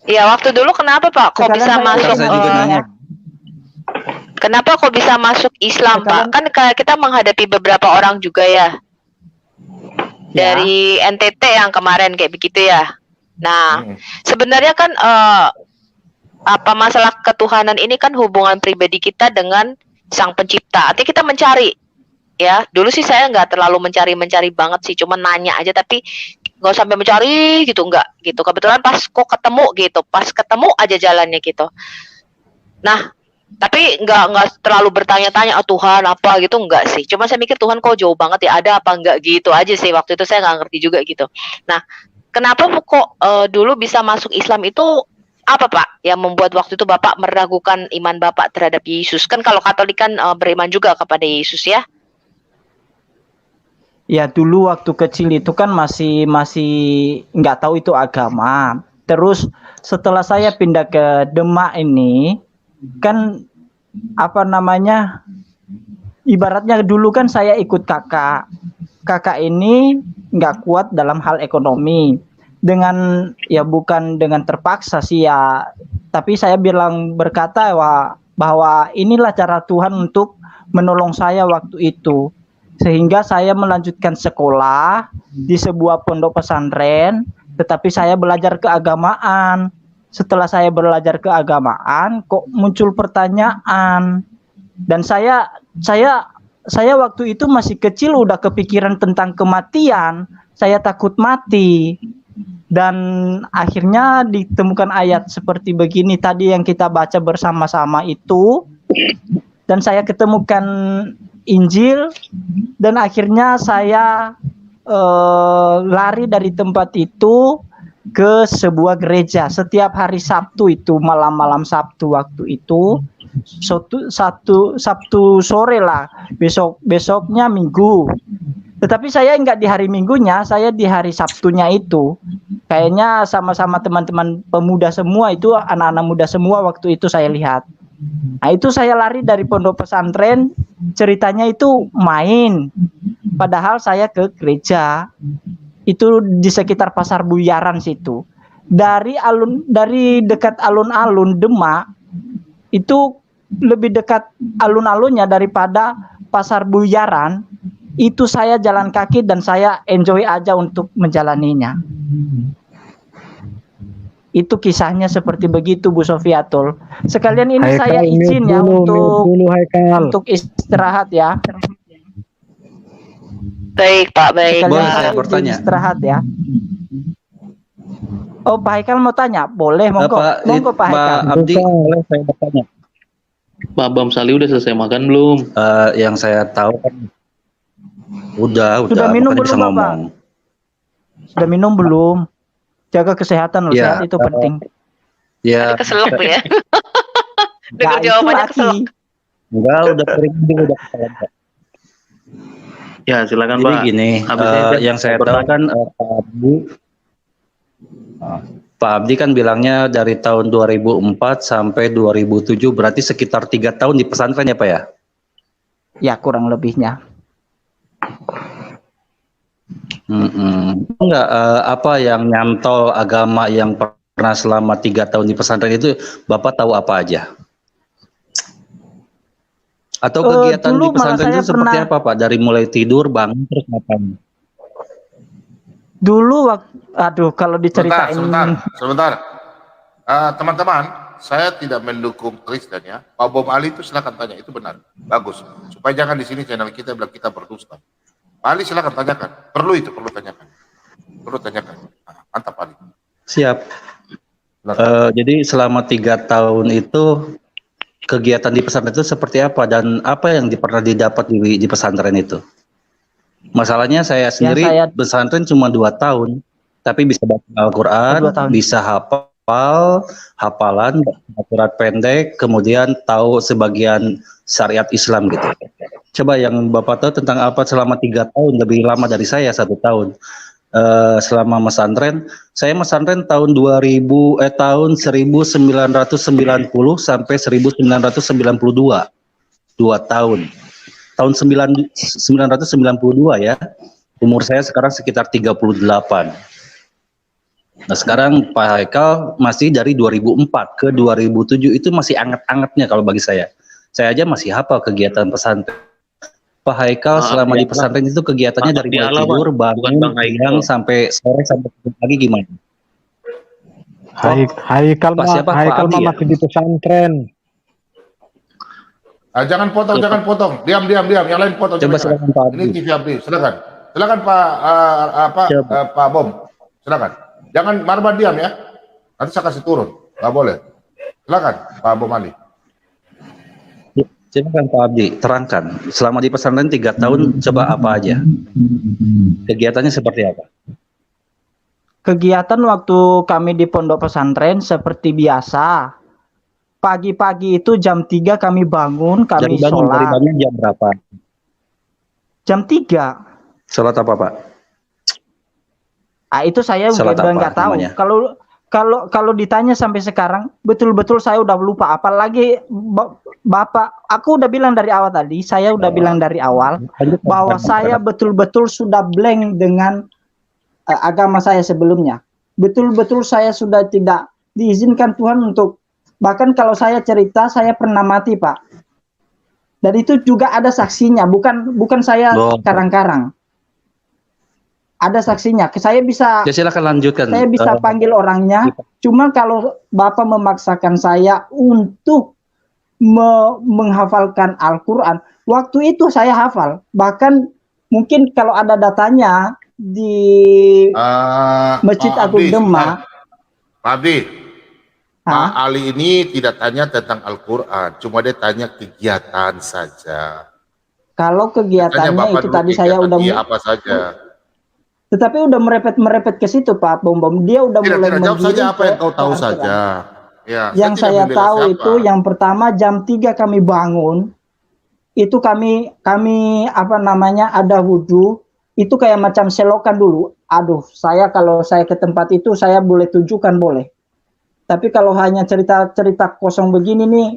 Ya, waktu dulu kenapa Pak kok Sekarang bisa saya- masuk Saya juga nanya. Kenapa kok bisa masuk Islam, Sekarang- Pak? Kan kayak kita menghadapi beberapa orang juga ya. Ya. Dari NTT yang kemarin kayak begitu ya. Nah, Hmm. sebenarnya kan apa masalah ketuhanan ini kan hubungan pribadi kita dengan Sang Pencipta. Artinya kita mencari ya. Dulu sih saya nggak terlalu mencari banget sih, cuma nanya aja tapi nggak sampai mencari gitu, nggak gitu. Kebetulan pas kok ketemu gitu, pas ketemu aja jalannya gitu. Nah, tapi nggak terlalu bertanya-tanya Tuhan apa gitu, nggak sih. Cuma saya mikir Tuhan kok jauh banget ya, ada apa nggak gitu aja sih. Waktu itu saya nggak ngerti juga gitu. Nah, kenapa kok dulu bisa masuk Islam itu apa Pak yang membuat waktu itu Bapak meragukan iman Bapak terhadap Yesus? Kan kalau Katolik kan beriman juga kepada Yesus ya. Ya dulu waktu kecil itu kan masih nggak tahu itu agama. Terus setelah saya pindah ke Demak ini kan ibaratnya dulu kan saya ikut kakak ini nggak kuat dalam hal ekonomi, dengan ya bukan dengan terpaksa sih ya, tapi saya berkata bahwa inilah cara Tuhan untuk menolong saya waktu itu, sehingga saya melanjutkan sekolah di sebuah pondok pesantren, tetapi saya belajar keagamaan. Setelah saya belajar keagamaan, kok muncul pertanyaan, dan saya waktu itu masih kecil udah kepikiran tentang kematian. Saya takut mati, dan akhirnya ditemukan ayat seperti begini tadi yang kita baca bersama-sama itu, dan saya ketemukan Injil, dan akhirnya saya lari dari tempat itu ke sebuah gereja setiap hari Sabtu itu, malam-malam Sabtu waktu itu, Sabtu sore lah, besoknya Minggu. Tetapi saya enggak di hari Minggunya, saya di hari Sabtunya itu. Kayaknya sama-sama teman-teman pemuda semua itu, anak-anak muda semua waktu itu saya lihat. Nah, itu saya lari dari pondok pesantren, ceritanya itu main. Padahal saya ke gereja. Itu di sekitar Pasar Buyaran situ. Dari dekat alun-alun Demak, itu lebih dekat alun-alunnya daripada Pasar Buyaran. Itu saya jalan kaki dan saya enjoy aja untuk menjalaninya. Itu kisahnya seperti begitu, Bu Sofiatul. Sekalian ini Haikal, saya izin ya untuk istirahat ya. Baik Pak, baik. Sekalian Boleh saya saya izin bertanya? istirahat ya. Oh, Pak Haikal mau tanya? Boleh, monggo. Monggo Pak Haikal. Abdi, boleh saya bertanya? Pak Bam Sali udah selesai makan belum? Yang saya tahu kan udah Sudah minum makanya belum, bisa Bapak? ngomong. Sudah minum belum? Jaga kesehatan loh, Ya, sehat itu penting. Ya, Keselak tuh ya. Dengar Nah, itu jawabannya lagi. keselak. enggak, udah kering juga udah kesalan, Pak. Ya silakan Jadi Pak. gini, Habis ini yang saya tahu kan Pak Abdi kan bilangnya dari tahun 2004 sampai 2007, berarti sekitar 3 tahun di pesantren ya Pak ya? Ya, kurang lebihnya. Enggak, apa yang nyantol agama yang pernah selama 3 tahun di pesantren itu Bapak tahu apa aja? Atau kegiatan di Dulu malah pesantren saya itu seperti pernah- apa Pak? Dari mulai tidur, bangun, terus ngapain? Dulu aduh kalau diceritain Sebentar. Teman-teman, saya tidak mendukung Kristen ya. Pak Bom Ali itu silakan tanya, itu benar, bagus. Supaya jangan di sini channel kita bilang kita berdusta. Pak Ali silakan tanyakan, perlu tanyakan. Mantap Ali. Siap. Jadi selama 3 tahun itu kegiatan di pesantren itu seperti apa dan apa yang pernah didapat di pesantren itu? Masalahnya saya sendiri pesantren cuma 2 tahun, tapi bisa baca Al-Quran, 2 tahun. bisa hafalan, surat pendek, kemudian tahu sebagian syariat Islam gitu. Coba yang Bapak tahu tentang apa selama 3 tahun, lebih lama dari saya 1 tahun. Selama mesantren, saya mesantren tahun 1990 sampai 1992, 2 tahun. Tahun 1992 ya, umur saya sekarang sekitar 38. Nah sekarang Pak Haikal masih dari 2004 ke 2007, itu masih anget-angetnya kalau bagi saya. Saya aja masih hafal kegiatan pesantren. Pak Haikal selama di pesantren itu kegiatannya dari mulai tidur, bangun, siang sampai sore sampai pagi gimana? Haikal masih di pesantren. Jangan potong. Diam. Yang lain potong. Coba silakan Pak Abdi. Ini TV Abdi, silakan Pak Bom, silakan. Jangan marban diam ya. Nanti saya kasih turun. Nggak boleh. Silakan Pak Bom Ali. Silakan Pak Abdi, terangkan. Selama di pesantren 3 tahun, coba apa aja? Kegiatannya seperti apa? Kegiatan waktu kami di pondok pesantren seperti biasa. Pagi-pagi itu jam 3 kami bangun, kami sholat. Dari bangun jam berapa? Jam 3. Sholat apa Pak? Itu saya udah nggak tahu. Namanya? Kalau ditanya sampai sekarang, betul-betul saya udah lupa. Apalagi Bapak, aku udah bilang dari awal tadi, saya udah bilang dari awal bahwa saya betul-betul sudah blank dengan agama saya sebelumnya. Betul-betul saya sudah tidak diizinkan Tuhan untuk, bahkan kalau saya cerita, saya pernah mati Pak. Dan itu juga ada saksinya, bukan saya karang-karang. Ada saksinya. Saya bisa. Ya silakan lanjutkan. Saya bisa panggil orangnya. Cuma kalau Bapak memaksakan saya untuk menghafalkan Al-Quran, waktu itu saya hafal. Bahkan mungkin kalau ada datanya di Masjid Agung Demak. Pak Abdi, Pak Ali ini tidak tanya tentang Al-Quran, cuma dia tanya kegiatan saja. Kalau Tanya kegiatannya Bapak itu dulu tadi saya kegiatan udah dia apa saja. tetapi udah merepet ke situ Pak Bom Bom. Dia udah Tidak, mulai tidak, jawab saja menggiring apa yang kau ke tahu Al-Quran. saja. Ya, Yang tidak saya membela tahu siapa. itu yang pertama jam 3 kami bangun, itu kami apa namanya ada wudhu, itu kayak macam selokan dulu. Aduh, kalau saya ke tempat itu saya boleh tunjukkan boleh. Tapi kalau hanya cerita-cerita kosong begini nih,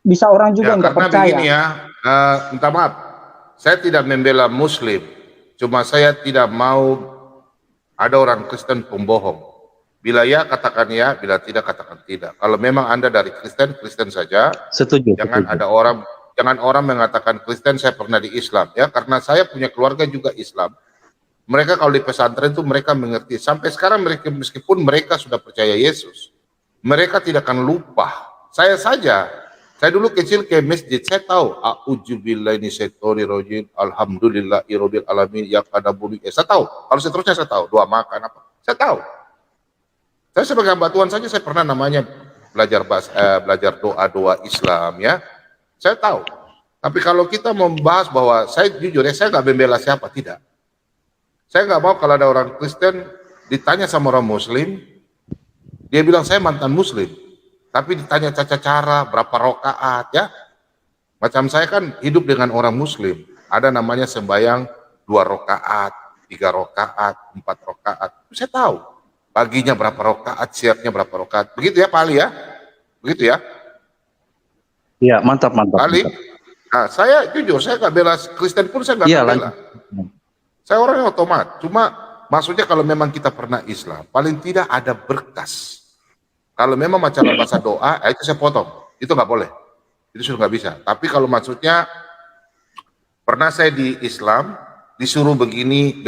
bisa orang juga Ya, nggak karena percaya. begini ya, minta maaf, saya tidak membela Muslim, cuma saya tidak mau ada orang Kristen pembohong. Bila ya katakan ya, bila tidak katakan tidak. Kalau memang Anda dari Kristen, Kristen saja. Setuju. Jangan orang mengatakan Kristen saya pernah di Islam ya, karena saya punya keluarga juga Islam. Mereka kalau di pesantren itu mereka mengerti. Sampai sekarang mereka meskipun mereka sudah percaya Yesus, mereka tidak akan lupa. Saya saja. Saya dulu kecil ke masjid, saya tahu a'udzubillahi minasyaitonirrajim, alhamdulillahirabbil alamin, ya kadabuli. Saya tahu. Kalau seterusnya saya tahu, doa makan apa. Saya tahu. Saya sebagai hamba Tuhan saja saya pernah namanya belajar doa-doa Islam ya. Saya tahu. Tapi kalau kita membahas bahwa saya jujur ya, saya nggak membela siapa, tidak. Saya nggak mau kalau ada orang Kristen ditanya sama orang Muslim, dia bilang saya mantan Muslim. Tapi ditanya caca cara berapa rokaat ya. Macam saya kan hidup dengan orang Muslim. Ada namanya sembahyang 2 rokaat, 3 rokaat, 4 rokaat. Saya tahu. Paginya berapa rokaat, siapnya berapa rokaat. Begitu ya Pak Ali ya? Begitu ya? Iya, mantap. Pak Ali? Nah, saya jujur, saya nggak bela Kristen pun saya nggak bela. Saya orangnya otomat. Cuma maksudnya kalau memang kita pernah Islam, paling tidak ada berkas. Kalau memang masalah bahasa doa, itu saya potong. Itu nggak boleh. Itu sudah nggak bisa. Tapi kalau maksudnya pernah saya di Islam disuruh begini.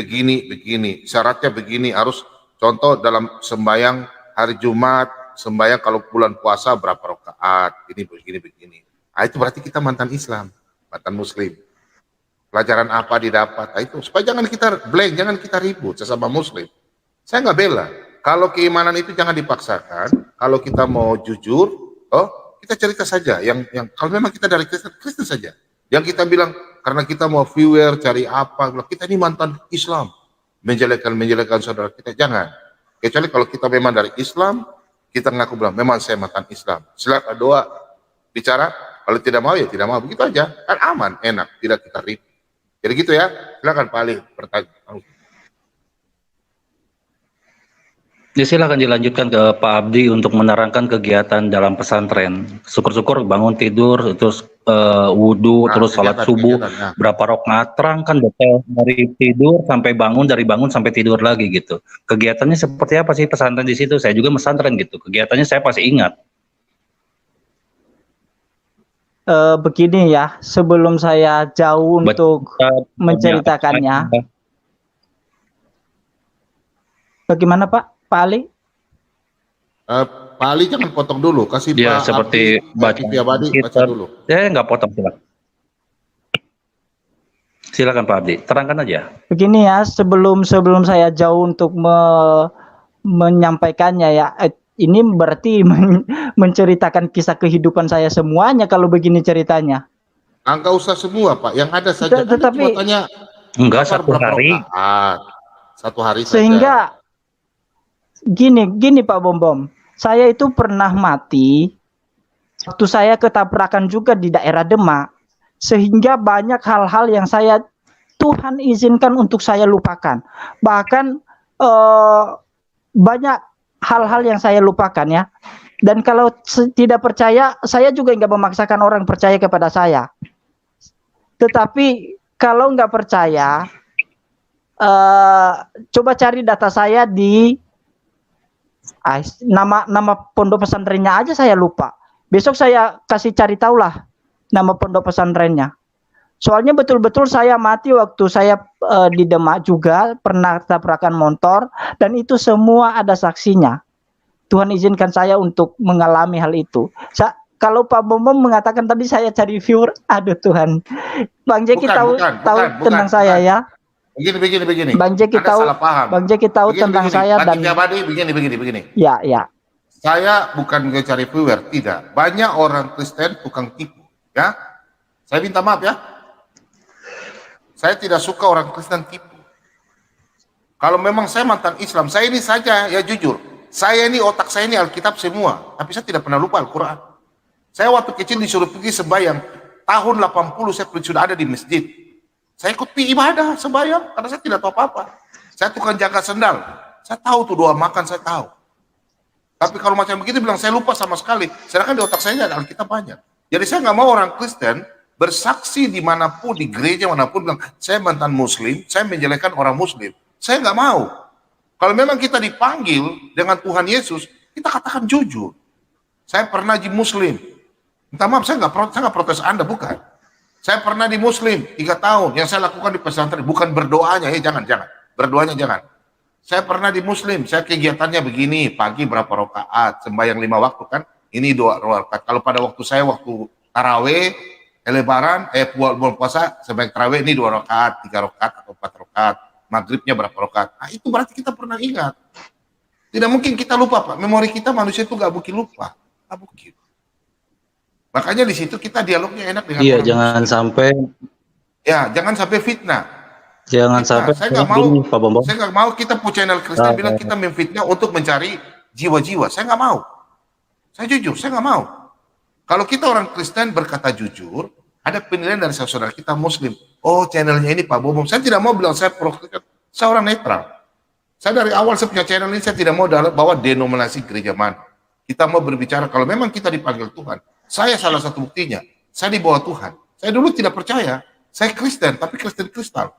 Syaratnya begini, harus contoh dalam sembahyang hari Jumat, sembahyang kalau bulan puasa berapa rakaat, begini. Nah, itu berarti kita mantan Islam, mantan Muslim. Pelajaran apa didapat? Nah, itu supaya jangan kita blank, jangan kita ribut sesama Muslim. Saya nggak bela. Kalau keimanan itu jangan dipaksakan. Kalau kita mau jujur, kita cerita saja. Yang kalau memang kita dari Kristen saja. Yang kita bilang karena kita mau viewer cari apa, kita ini mantan Islam, menjelekkan saudara kita, jangan. Kecuali kalau kita memang dari Islam, kita ngaku bilang memang saya mantan Islam. Silakan doa, bicara. Kalau tidak mau ya tidak mau, begitu aja. Kan aman, enak, tidak kita ribut. Jadi gitu ya. Silakan Pak Ali bertanya. Ya, silakan dilanjutkan ke Pak Abdi untuk menerangkan kegiatan dalam pesantren. Syukur-syukur bangun tidur, terus wudhu, terus sholat subuh, berapa rakaat, terangkan detail dari tidur sampai bangun, dari bangun sampai tidur lagi gitu. Kegiatannya seperti apa sih pesantren di situ? Saya juga pesantren gitu. Kegiatannya saya pasti ingat. Begini ya, sebelum saya jauh untuk menceritakannya. Bagaimana Pak Ali? Pak Ali jangan potong dulu, kasih ya, Pak seperti Abdi baca dulu. Saya nggak potong, silakan Pak Abdi, terangkan aja. Begini ya, sebelum saya jauh untuk menyampaikannya ya, ini berarti menceritakan kisah kehidupan saya semuanya kalau begini ceritanya. Enggak usah semua Pak, yang ada saja. Tetapi tanya enggak satu hari. Satu hari saja. Sehingga gini Pak Bom, saya itu pernah mati waktu saya ketabrakan juga di daerah Demak, sehingga banyak hal-hal yang Tuhan izinkan untuk saya lupakan. Bahkan banyak hal-hal yang saya lupakan ya. Dan kalau tidak percaya, saya juga nggak memaksakan orang percaya kepada saya. Tetapi kalau nggak percaya, coba cari data saya di nama pondok pesantrennya aja saya lupa. Besok saya kasih cari tahu lah nama pondok pesantrennya. Soalnya betul-betul saya mati waktu saya di Demak juga pernah tabrakan motor, dan itu semua ada saksinya. Tuhan izinkan saya untuk mengalami hal itu. Kalau Pak Bom mengatakan tadi saya cari viewer, aduh Tuhan. Bang Jeki tahu tentang saya ya. Begini. Bang Jeki tahu. Bang Jeki tahu tentang saya dan begini. Ya. Saya bukan mencari viewer, tidak. Banyak orang Kristen tukang tipu, ya. Saya minta maaf ya. Saya tidak suka orang Kristen tipu. Kalau memang saya mantan Islam, saya ini saja ya jujur. Saya ini otak saya ini Alkitab semua, tapi saya tidak pernah lupa Al-Quran. Saya waktu kecil disuruh pergi sembahyang, tahun 80 saya sudah ada di masjid. Saya ikut ibadah sembahyang karena saya tidak tahu apa-apa. Saya tukang jaga sendal, saya tahu tuh doa makan, saya tahu. Tapi kalau macam begitu bilang saya lupa sama sekali, sedangkan di otak saya ada Alkitab banyak. Jadi saya nggak mau orang Kristen bersaksi dimanapun, di gereja manapun bilang saya mantan Muslim, saya menjelekkan orang Muslim. Saya nggak mau. Kalau memang kita dipanggil dengan Tuhan Yesus, kita katakan jujur. Saya pernah di Muslim. Minta maaf, saya nggak protes Anda, bukan. Saya pernah di Muslim 3 tahun. Yang saya lakukan di pesantren bukan berdoanya, jangan. Berdoanya jangan. Saya pernah di Muslim. Saya kegiatannya begini, pagi berapa rakaat, sembahyang 5 waktu kan. Ini 2 rakaat. Kalau pada waktu saya waktu taraweh, lebaran, bulan puasa, sembahyang taraweh ini 2 rakaat, 3 rakaat atau 4 rakaat. Maghribnya berapa rakaat. Nah, itu berarti kita pernah ingat. Tidak mungkin kita lupa, Pak. Memori kita manusia itu nggak mungkin lupa. Nggak mungkin. Makanya di situ kita dialognya enak dengan orang jangan Muslim. sampai Jangan sampai fitnah. Jangan sampai Saya nggak mau. Pak Bambang. Saya nggak mau kita punya channel Kristen bilang kita memfitnah untuk mencari jiwa-jiwa. Saya nggak mau. Saya jujur, saya nggak mau. Kalau kita orang Kristen berkata jujur, ada penilaian dari saudara kita Muslim. Oh, channelnya ini Pak Bambang. Saya tidak mau bilang saya pro-Kristen. Saya orang netral. Saya dari awal saya punya channel ini, saya tidak mau bawa denominasi gereja mana. Kita mau berbicara kalau memang kita dipanggil Tuhan. Saya salah satu buktinya. Saya di bawah Tuhan. Saya dulu tidak percaya. Saya Kristen, tapi Kristen kristal.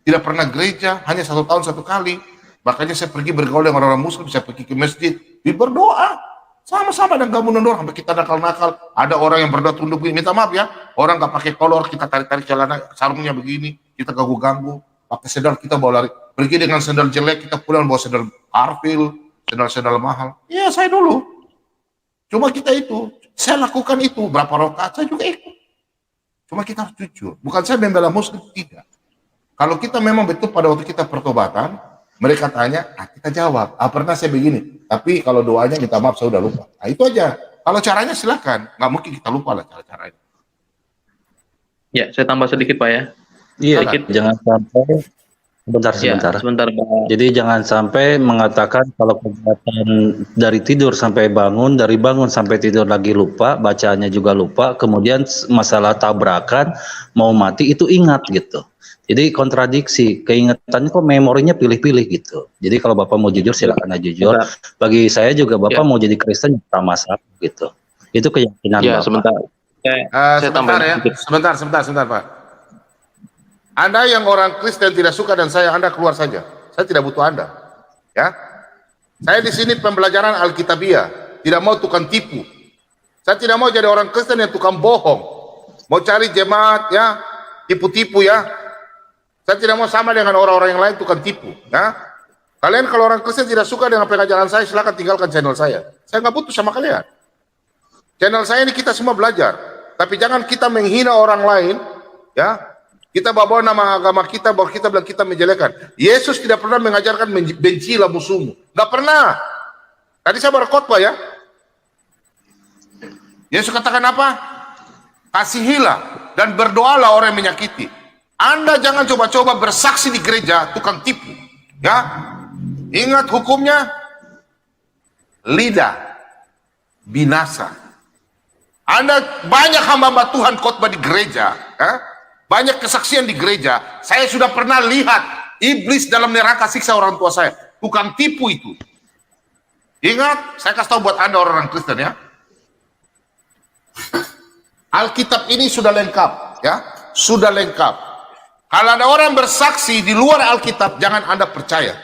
Tidak pernah gereja, hanya 1 tahun 1 kali. Makanya saya pergi bergaul dengan orang Muslim, saya pergi ke masjid, berdoa. Sama-sama dan gabung orang, sampai kita nakal-nakal. Ada orang yang berdoa tunduk begini, minta maaf ya. Orang nggak pakai kolor, kita tarik-tarik celana, sarungnya begini, kita ganggu-ganggu. Pakai sendal, kita bawa lari. Pergi dengan sendal jelek, kita pulang bawa sendal Arfil, sendal-sendal mahal. Iya, saya dulu. Cuma kita itu, saya lakukan itu. Berapa rakaat, saya juga ikut. Cuma kita harus jujur. Bukan saya membela Muslim, tidak. Kalau kita memang betul pada waktu kita pertobatan, mereka tanya, kita jawab. Pernah saya begini. Tapi kalau doanya minta maaf, saya udah lupa. Nah, itu aja. Kalau caranya silakan. Nggak mungkin kita lupa lah cara-caranya. Ya, saya tambah sedikit Pak ya. Iya, Sedikit. jangan sampai sebentar. Sebentar Pak. Jadi jangan sampai mengatakan kalau kegiatan dari tidur sampai bangun, dari bangun sampai tidur lagi lupa, bacaannya juga lupa, kemudian masalah tabrakan mau mati itu ingat gitu. Jadi kontradiksi, keingetannya kok memorinya pilih-pilih gitu. Jadi kalau Bapak mau jujur silakan aja jujur. Bagi saya juga Bapak mau jadi Kristen tak masalah gitu. Itu keyakinan Ya, Bapak. sebentar. Saya tambahin sedikit. Sebentar Pak. Anda yang orang Kristen tidak suka dan Anda keluar saja. Saya tidak butuh Anda. Ya. Saya di sini pembelajaran Alkitabiah, tidak mau tukang tipu. Saya tidak mau jadi orang Kristen yang tukang bohong. Mau cari jemaat ya, tipu-tipu ya. Saya tidak mau sama dengan orang-orang yang lain tukang tipu. Ya. Kalian kalau orang Kristen tidak suka dengan pengajaran saya, silakan tinggalkan channel saya. Saya nggak butuh sama kalian. Channel saya ini kita semua belajar. Tapi jangan kita menghina orang lain. Ya. Kita bawa nama agama kita, bahwa kita bilang kita menjelekan. Yesus tidak pernah mengajarkan bencilah musuhmu. Nggak pernah. Tadi saya berkhotbah ya. Yesus katakan apa? Kasihilah dan berdoalah orang yang menyakiti. Anda jangan coba-coba bersaksi di gereja tukang tipu. Ya. Ingat hukumnya. Lidah binasa. Anda banyak hamba-hamba Tuhan khotbah di gereja. Ya. Banyak kesaksian di gereja. Saya sudah pernah lihat iblis dalam neraka siksa orang tua saya. Tukang tipu itu. Ingat, saya kasih tahu buat Anda orang Kristen ya. Alkitab ini sudah lengkap. Ya. Sudah lengkap. Kalau ada orang bersaksi di luar Alkitab, jangan Anda percaya.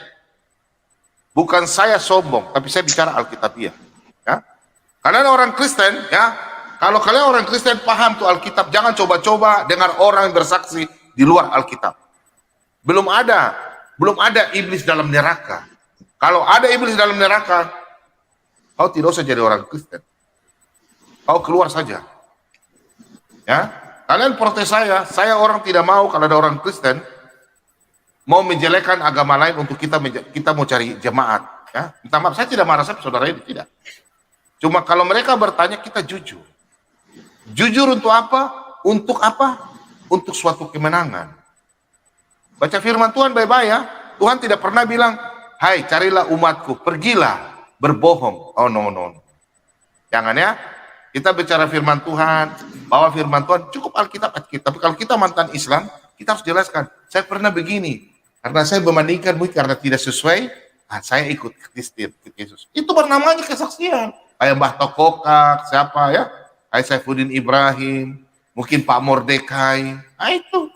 Bukan saya sombong, tapi saya bicara Alkitabiah. Ya. Kalian orang Kristen, ya. Kalau kalian orang Kristen paham tuh Alkitab, jangan coba-coba dengar orang yang bersaksi di luar Alkitab. Belum ada iblis dalam neraka. Kalau ada iblis dalam neraka, kau tidak usah jadi orang Kristen. Kau keluar saja. Ya. Kalian protes saya orang tidak mau kalau ada orang Kristen mau menjelekkan agama lain untuk kita mau cari jemaat. Ya, minta maaf, saya tidak marah, saudara ini tidak. Cuma kalau mereka bertanya kita jujur. Jujur untuk apa? Untuk apa? Untuk suatu kemenangan. Baca firman Tuhan baik-baik ya. Tuhan tidak pernah bilang, hai carilah umatku, pergilah berbohong. Oh no. Jangan ya. Kita bicara firman Tuhan, bawa firman Tuhan, cukup Alkitab. Tapi kalau kita mantan Islam, kita harus jelaskan, saya pernah begini, karena saya membandingkan mungkin karena tidak sesuai, saya ikut Kristen, Yesus. Itu bernamanya kesaksian. Kayak Mbah Tokokak, siapa ya? Kayak Saifuddin Ibrahim, mungkin Pak Mordekai. Nah itu.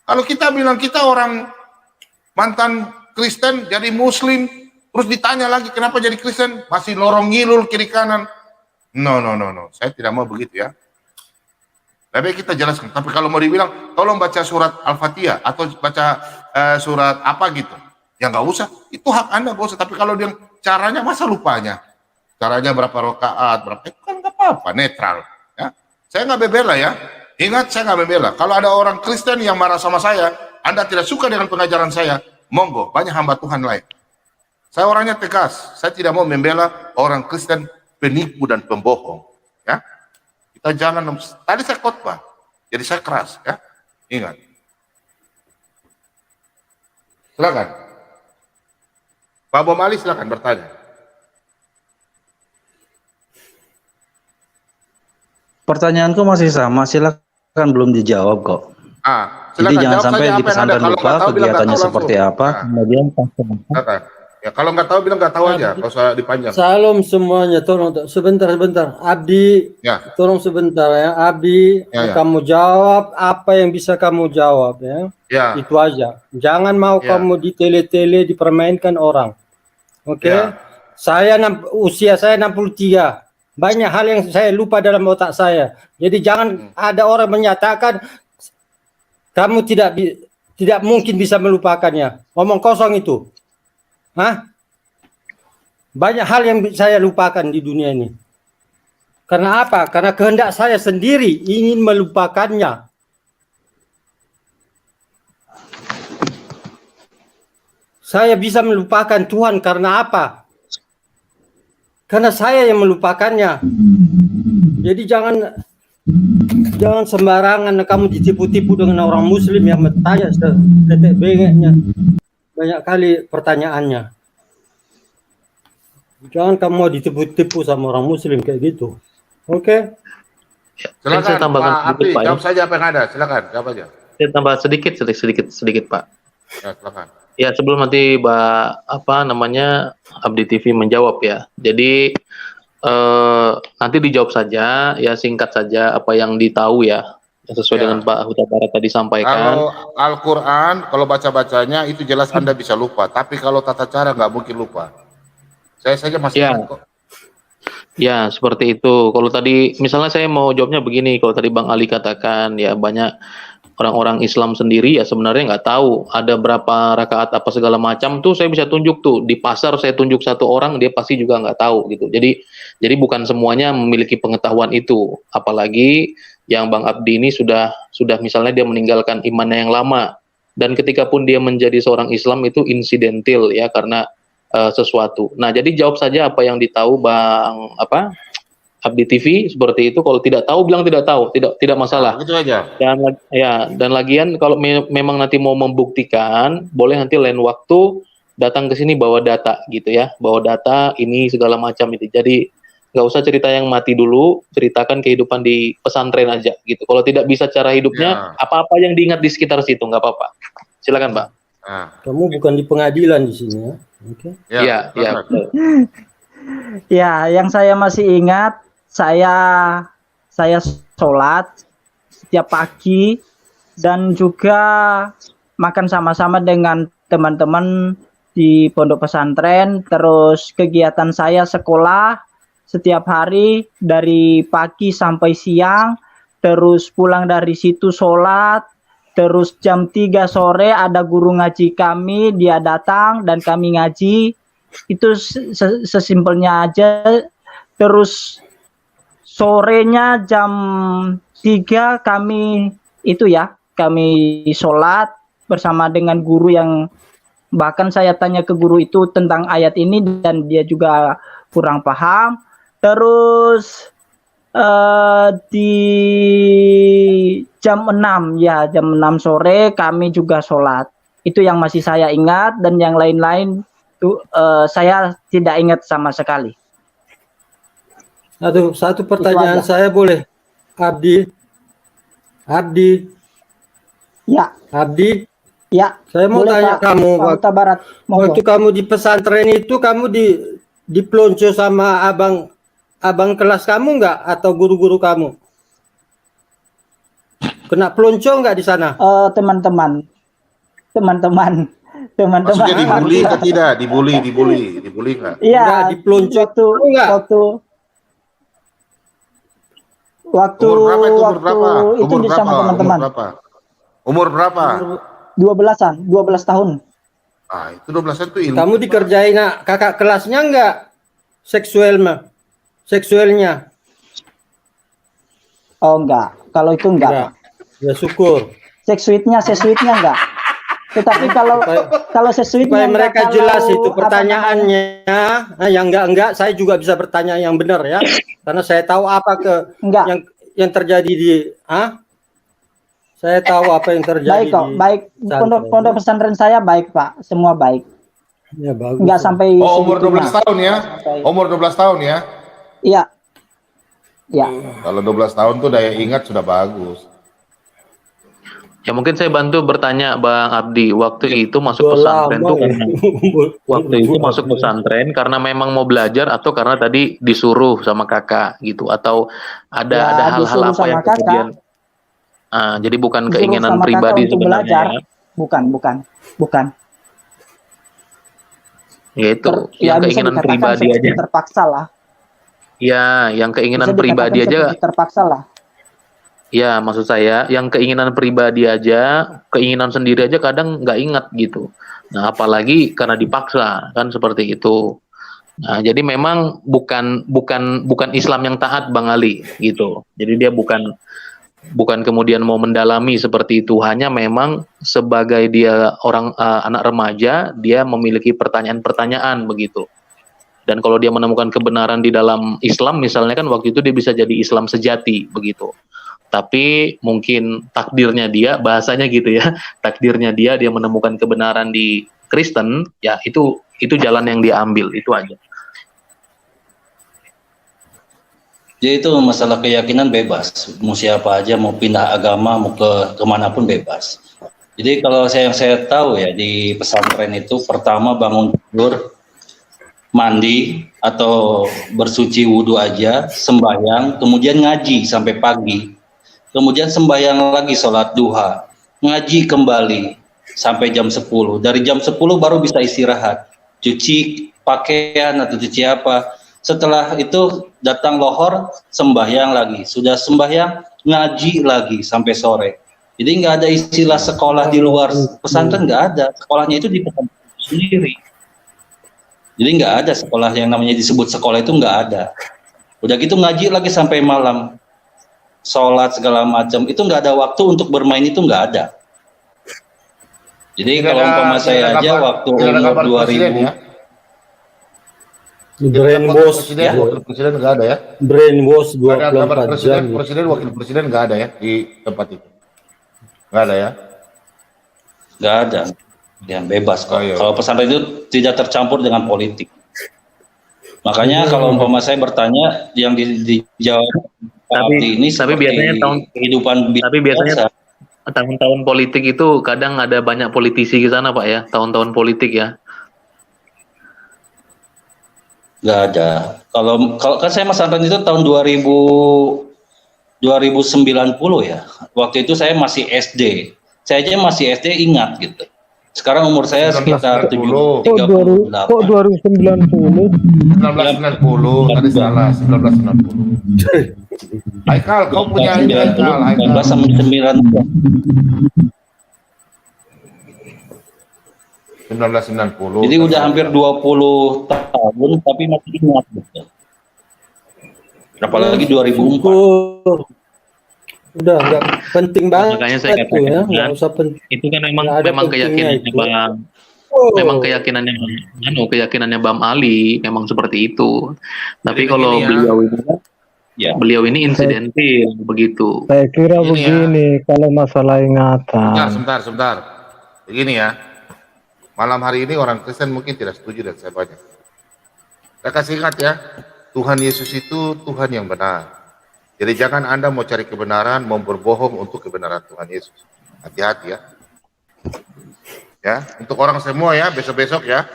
Kalau kita bilang kita orang mantan Kristen jadi Muslim, terus ditanya lagi kenapa jadi Kristen, masih lorong ngilul kiri kanan. No. Saya tidak mau begitu ya. Lebih kita jelaskan. Tapi kalau mau dibilang, tolong baca surat Al-Fatihah atau baca surat apa gitu, ya nggak usah. Itu hak Anda, nggak usah. Tapi kalau dia caranya, masa lupanya? Caranya berapa rakaat, berapa? Itu kan nggak apa-apa, netral. Ya. Saya nggak bebela ya. Ingat, saya nggak membela. Kalau ada orang Kristen yang marah sama saya, Anda tidak suka dengan pengajaran saya, monggo, banyak hamba Tuhan lain. Saya orangnya tegas. Saya tidak mau membela orang Kristen penipu dan pembohong. Ya, kita jangan. Tadi saya khotbah, jadi saya keras. Ya, ingat. Silakan. Pak Bom Ali silakan bertanya. Pertanyaanku masih sama, silakan, belum dijawab kok. Jadi jangan sampai di pesantren lupa kegiatannya seperti apa, kemudian silakan. Ya kalau nggak tahu bilang nggak tahu aja, kalau usah dipanjang. Salam semuanya, tolong sebentar. Abdi, ya. Tolong sebentar ya, Abdi, kamu jawab apa yang bisa kamu jawab ya. Ya. Itu aja. Jangan mau kamu di tele-tele dipermainkan orang. Oke? Usia saya 63. Banyak hal yang saya lupa dalam otak saya. Jadi jangan ada orang menyatakan kamu tidak mungkin bisa melupakannya. Ngomong kosong itu. Banyak hal yang saya lupakan di dunia ini. Karena apa? Karena kehendak saya sendiri ingin melupakannya. Saya bisa melupakan Tuhan karena apa? Karena saya yang melupakannya. Jadi jangan sembarangan kamu ditipu-tipu dengan orang Muslim yang bertanya setetek bengeknya. Banyak kali pertanyaannya. Jangan kamu mau ditipu-tipu sama orang Muslim kayak gitu. Oke? Silakan saya tambahkan Pak Abdi, Pak, jawab saja apa yang ada. Silakan, jawab aja. Saya tambah sedikit Pak. Ya, silakan. Ya sebelum nanti Abdi TV menjawab ya. Jadi nanti dijawab saja ya, singkat saja apa yang ditahu ya, sesuai dengan Pak Huta Barat tadi sampaikan. Kalau Al-Quran, kalau baca-bacanya itu jelas Anda bisa lupa. Tapi kalau tata cara nggak mungkin lupa. Saya saja masih ingat kok. Ya seperti itu. Kalau tadi misalnya saya mau jawabnya begini, kalau tadi Bang Ali katakan ya banyak orang-orang Islam sendiri ya sebenarnya nggak tahu ada berapa rakaat apa segala macam tuh, saya bisa tunjuk tuh di pasar, saya tunjuk satu orang dia pasti juga nggak tahu gitu. Jadi bukan semuanya memiliki pengetahuan itu, apalagi yang Bang Abdi ini sudah misalnya dia meninggalkan imannya yang lama, dan ketika pun dia menjadi seorang Islam itu insidental ya karena sesuatu. Nah jadi jawab saja apa yang ditahu Bang Abdi TV seperti itu. Kalau tidak tahu bilang tidak tahu, tidak masalah. Itu aja. Dan lagian kalau memang nanti mau membuktikan, boleh nanti lain waktu datang ke sini bawa data gitu ya, bawa data ini segala macam itu. Jadi nggak usah cerita yang mati dulu, ceritakan kehidupan di pesantren aja gitu. Kalau tidak bisa cara hidupnya, apa-apa yang diingat di sekitar situ nggak apa-apa. Silakan Pak. Kamu bukan di pengadilan di sini ya. Oke. Iya. Ya, yang saya masih ingat, saya sholat setiap pagi dan juga makan sama-sama dengan teman-teman di pondok pesantren. Terus kegiatan saya sekolah setiap hari dari pagi sampai siang, terus pulang dari situ sholat, terus jam 3 sore ada guru ngaji kami, dia datang dan kami ngaji. Itu sesimpelnya aja. Terus sorenya jam 3 kami sholat bersama dengan guru yang bahkan saya tanya ke guru itu tentang ayat ini dan dia juga kurang paham. Terus di jam 6 sore kami juga sholat. Itu yang masih saya ingat, dan yang lain-lain tuh saya tidak ingat sama sekali. Satu pertanyaan saya boleh, Abdi? Ya. Abdi? Ya. Saya mau boleh, tanya Pak, kamu, Pak Huta Barat. waktu kamu di pesantren itu kamu dipelonco sama abang kelas kamu nggak atau guru-guru kamu? Kena pelonco nggak di sana? Teman-teman. Maksudnya dibully atau tidak? Dibully nggak? Iya, dipelonco waktu itu di sama teman-teman. Umur berapa? 12 tahun. Ah, itu 12-an tuh ilmu. Kamu dikerjain kakak kelasnya nggak seksualnya? Oh, enggak. Kalau itu enggak. Ya syukur. Sesuitnya enggak. Tetapi kalau sesuitnya supaya mereka jelas itu pertanyaannya, yang enggak saya juga bisa bertanya yang benar ya, karena saya tahu apa yang terjadi saya tahu apa yang terjadi. Baik kok, baik. Pondok pesantren saya baik, Pak, semua baik. Ya bagus. Enggak sampai umur 12 tahun ya? Umur 12 tahun ya? Iya. Ya. Kalau 12 tahun tuh daya ingat sudah bagus. Ya mungkin saya bantu bertanya Bang Abdi, waktu itu masuk pesantren tuh masuk pesantren karena memang mau belajar atau karena tadi disuruh sama kakak gitu, atau ada hal-hal apa yang kemudian jadi bukan keinginan pribadi sebenarnya. Bukan. Ya itu, yang keinginan pribadi aja. Terpaksa lah. Ya, yang keinginan pribadi aja. Terpaksa lah. Ya, maksud saya, yang keinginan pribadi aja, keinginan sendiri aja kadang nggak ingat gitu. Nah, apalagi karena dipaksa, kan seperti itu. Nah, jadi memang bukan Islam yang taat, Bang Ali, gitu. Jadi dia bukan kemudian mau mendalami seperti itu, hanya memang sebagai dia anak remaja, dia memiliki pertanyaan-pertanyaan begitu. Dan kalau dia menemukan kebenaran di dalam Islam, misalnya kan waktu itu dia bisa jadi Islam sejati begitu. Tapi mungkin takdirnya dia, bahasanya gitu ya, takdirnya dia menemukan kebenaran di Kristen, ya itu jalan yang dia ambil, itu aja. Jadi itu masalah keyakinan bebas, mau siapa aja, mau pindah agama, mau kemanapun bebas. Jadi kalau yang saya tahu ya, di pesantren itu pertama bangun tidur, mandi atau bersuci wudhu aja, sembahyang, kemudian ngaji sampai pagi. Kemudian sembahyang lagi sholat duha, ngaji kembali sampai jam 10. Dari jam 10 baru bisa istirahat, cuci pakaian atau cuci apa. Setelah itu datang lohor, sembahyang lagi. Sudah sembahyang, ngaji lagi sampai sore. Jadi nggak ada istilah sekolah di luar pesantren, nggak ada. Sekolahnya itu di pesantren sendiri. Jadi nggak ada sekolah yang namanya disebut sekolah, itu nggak ada. Udah gitu ngaji lagi sampai malam. Sholat segala macam, itu nggak ada waktu untuk bermain, itu nggak ada. Jadi kalau umpama saya aja waktu umur 2000 ya? brainwash ya? Wakil presiden nggak ada ya? Brainwash 24 jam. Presiden, wakil presiden nggak ada ya di tempat itu? Nggak ada ya? Nggak ada, yang bebas kok. Iya. Kalau pesantren itu tidak tercampur dengan politik. Makanya kalau umpama saya bertanya, yang dijawab tapi biasanya tahun-tahun politik itu kadang ada banyak politisi di sana, Pak ya, tahun-tahun politik ya. Nggak ada. Kalau kan saya pesantren itu tahun 2090 ya. Waktu itu saya masih SD. Saya aja masih SD ingat gitu. Sekarang umur saya sekitar 38. Kok 2090? 1990, tadi salah, 1990. Haikal, kau punya ini Haikal. 19 sampai 19. 1990. Jadi udah hampir 20 tahun tapi masih ingat gitu. Apalagi 2004. Udah nggak penting banget. Makanya saya katakan ya, nggak usah penting. Itu kan memang keyakinannya Bang. Memang keyakinannya Bang Ali memang seperti itu. Tapi kalau beliau ini insidentil begitu. Saya kira begini, kalau masalah ingatan. Sebentar. Begini ya. Malam hari ini orang Kristen mungkin tidak setuju dan saya banyak. Saya kasih ingat ya, Tuhan Yesus itu Tuhan yang benar. Jadi jangan Anda mau cari kebenaran, mau berbohong untuk kebenaran Tuhan Yesus. Hati-hati ya. Ya, untuk orang semua ya, besok-besok ya.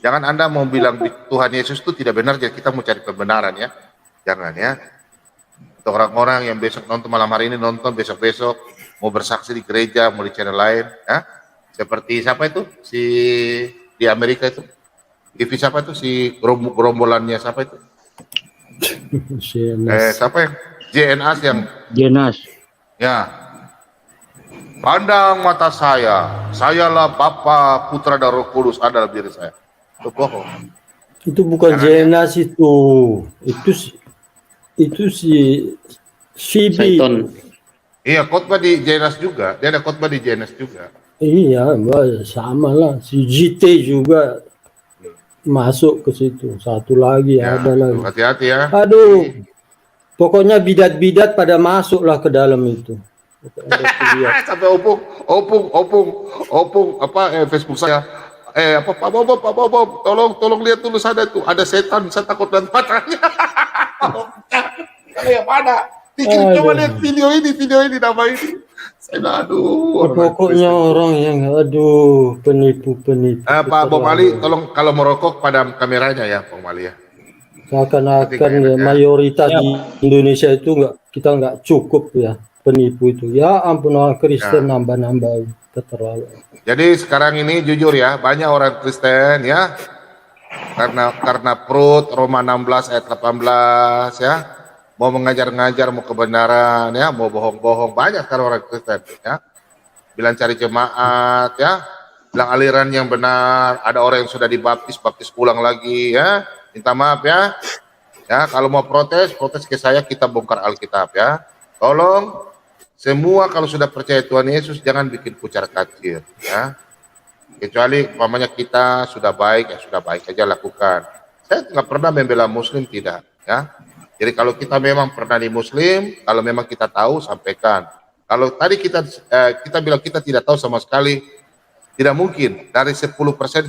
Jangan Anda mau bilang Tuhan Yesus itu tidak benar, jadi kita mau cari kebenaran ya. Jangan ya. Untuk orang-orang yang besok nonton malam hari ini, nonton besok-besok, mau bersaksi di gereja, mau di channel lain, ya. Seperti siapa itu? Si di Amerika itu. TV siapa itu? Si gerombolannya siapa itu? Siapa yang? JNAS yang? Jenas. Ya. Pandang mata saya, sayalah Bapa, Putra dan Roh Kudus ada dalam diri saya. Itu bohong. Itu bukan Jenas itu. Itu si Phoebe. Iya, khotbah di JNAS juga. Dia ada khotbah di JNAS juga. Iya, sama lah. Si JT juga masuk ke situ. Satu lagi Ya, ada lagi. hati-hati ya. Aduh, pokoknya bidat-bidat pada masuklah ke dalam itu. Sampai opung Facebook saya. Pak Bob, tolong lihat dulu sana tuh ada setan, saya takut dan matanya. Kalau yang mana? Coba lihat video ini nama ini. Saya aduh. Pokoknya orang yang penipu. Pak Bob Ali, tolong kalau merokok padam kameranya ya, Bang Mali ya. Seakan-akan ya, mayoritas di Indonesia itu kita nggak cukup ya penipu itu. Ya ampun, orang Kristen nambah-nambah keterlaluan. Jadi sekarang ini jujur ya, banyak orang Kristen ya, karena perut Roma 16 ayat 18 ya, mau mengajar-ngajar, mau kebenaran ya, mau bohong-bohong, banyak sekarang orang Kristen ya, bilang cari jemaat ya, bilang aliran yang benar, ada orang yang sudah dibaptis, baptis ulang lagi ya, minta maaf ya, kalau mau protes ke saya, kita bongkar Alkitab ya, tolong. Semua kalau sudah percaya Tuhan Yesus jangan bikin kucar kacir ya. Kecuali umpamanya kita sudah baik ya sudah baik aja lakukan. Saya nggak pernah membela Muslim tidak ya. Jadi kalau kita memang pernah di Muslim, kalau memang kita tahu sampaikan. Kalau tadi kita bilang kita tidak tahu sama sekali, tidak mungkin. Dari 10%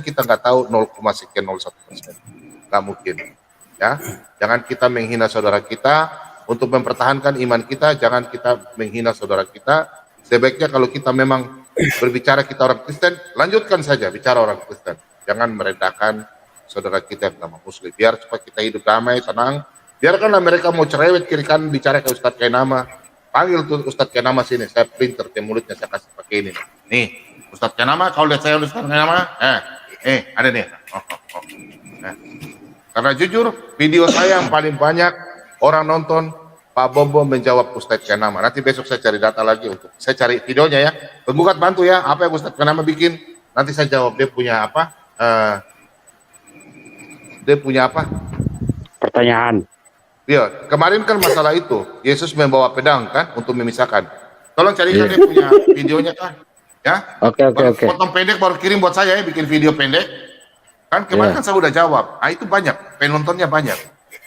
kita nggak tahu 0,01%. Nggak mungkin ya. Jangan kita menghina saudara kita. Untuk mempertahankan iman kita, jangan kita menghina saudara kita. Sebaiknya kalau kita memang berbicara kita orang Kristen, lanjutkan saja bicara orang Kristen. Jangan merendahkan saudara kita yang bernama Muslim. Biar supaya kita hidup damai, tenang. Biarkanlah mereka mau cerewet kiri kanan bicara ke Ustadz Kenama. Panggil tuh Ustadz Kenama sini. Saya printer ke mulutnya, saya kasih pakai ini. Nih, Ustadz Kenama, kalau lihat saya Ustadz Kenama, ada nih. Karena jujur, video saya yang paling banyak orang nonton, Pak Bom menjawab Ustadz Kenama. Nanti besok saya cari data lagi untuk saya cari videonya ya. Penggugat bantu ya, apa yang Ustadz Kenama bikin, nanti saya jawab. Dia punya apa? Pertanyaan. Iya, kemarin kan masalah itu, Yesus membawa pedang kan untuk memisahkan. Tolong carikan dia punya videonya kan, ya. Oke. Potong pendek baru kirim buat saya ya, bikin video pendek. Kan kemarin kan saya udah jawab. Ah itu banyak, penontonnya banyak.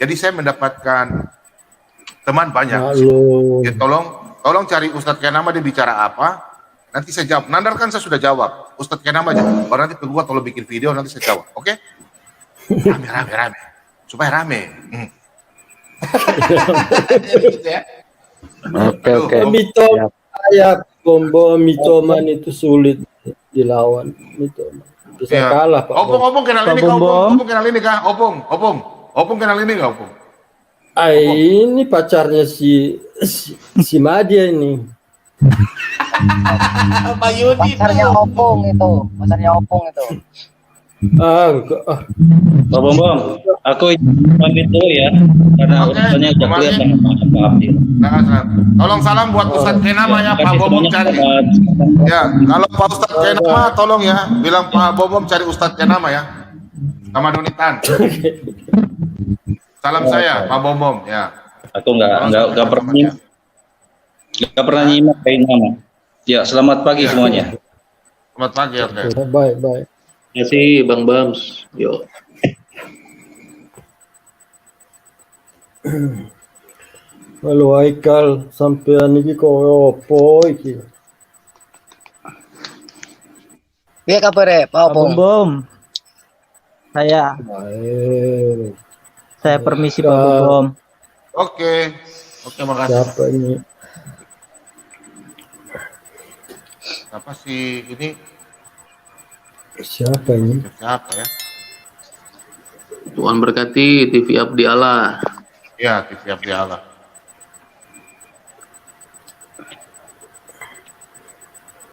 Jadi saya mendapatkan teman banyak. Ya, tolong cari Ustadz Kenama dia bicara apa. Nanti saya jawab. Nandar kan saya sudah jawab. Ustadz Kenama aja. Baru nanti penggugat tolong bikin video nanti saya jawab. Oke? Rame. Supaya rame. Oke. Mito ayat mitoman itu sulit dilawan. Mitoman. Bisa kalah Pak. Opung kenal ini kah? Opung kenal ini kah? Opung kenal ini nggak Opung? Ini pacarnya si Madia ini. Pacarnya Opung itu. Pak Bom, aku pamit dulu ya, karena urusannya udah clear sama Pak Abdil. Tolong salam buat Ustadz Kenama ya, Pak Bom cari. Ya, kalau Pak Ustadz Kenama tolong ya, bilang Pak Bom cari Ustadz Kenama ya, sama Donitan. Salam saya, Pak Bom ya. Aku nggak pernah nyimak kayak nama. Ya, selamat pagi semuanya. Selamat pagi, oke. Baik. Terima kasih Bang Bams. Yo. Halo Haikal, sampean iki koyo opo iki? Iya kapere, Pak Pak Bom. Bom. Saya permisi Pak Bom. Oke. Oke, makasih. Siapa ini? Apa sih ini? Siapa ini? Siapa ya? Tuhan berkati TV Abdi Allah. Ya, TV Abdi Allah.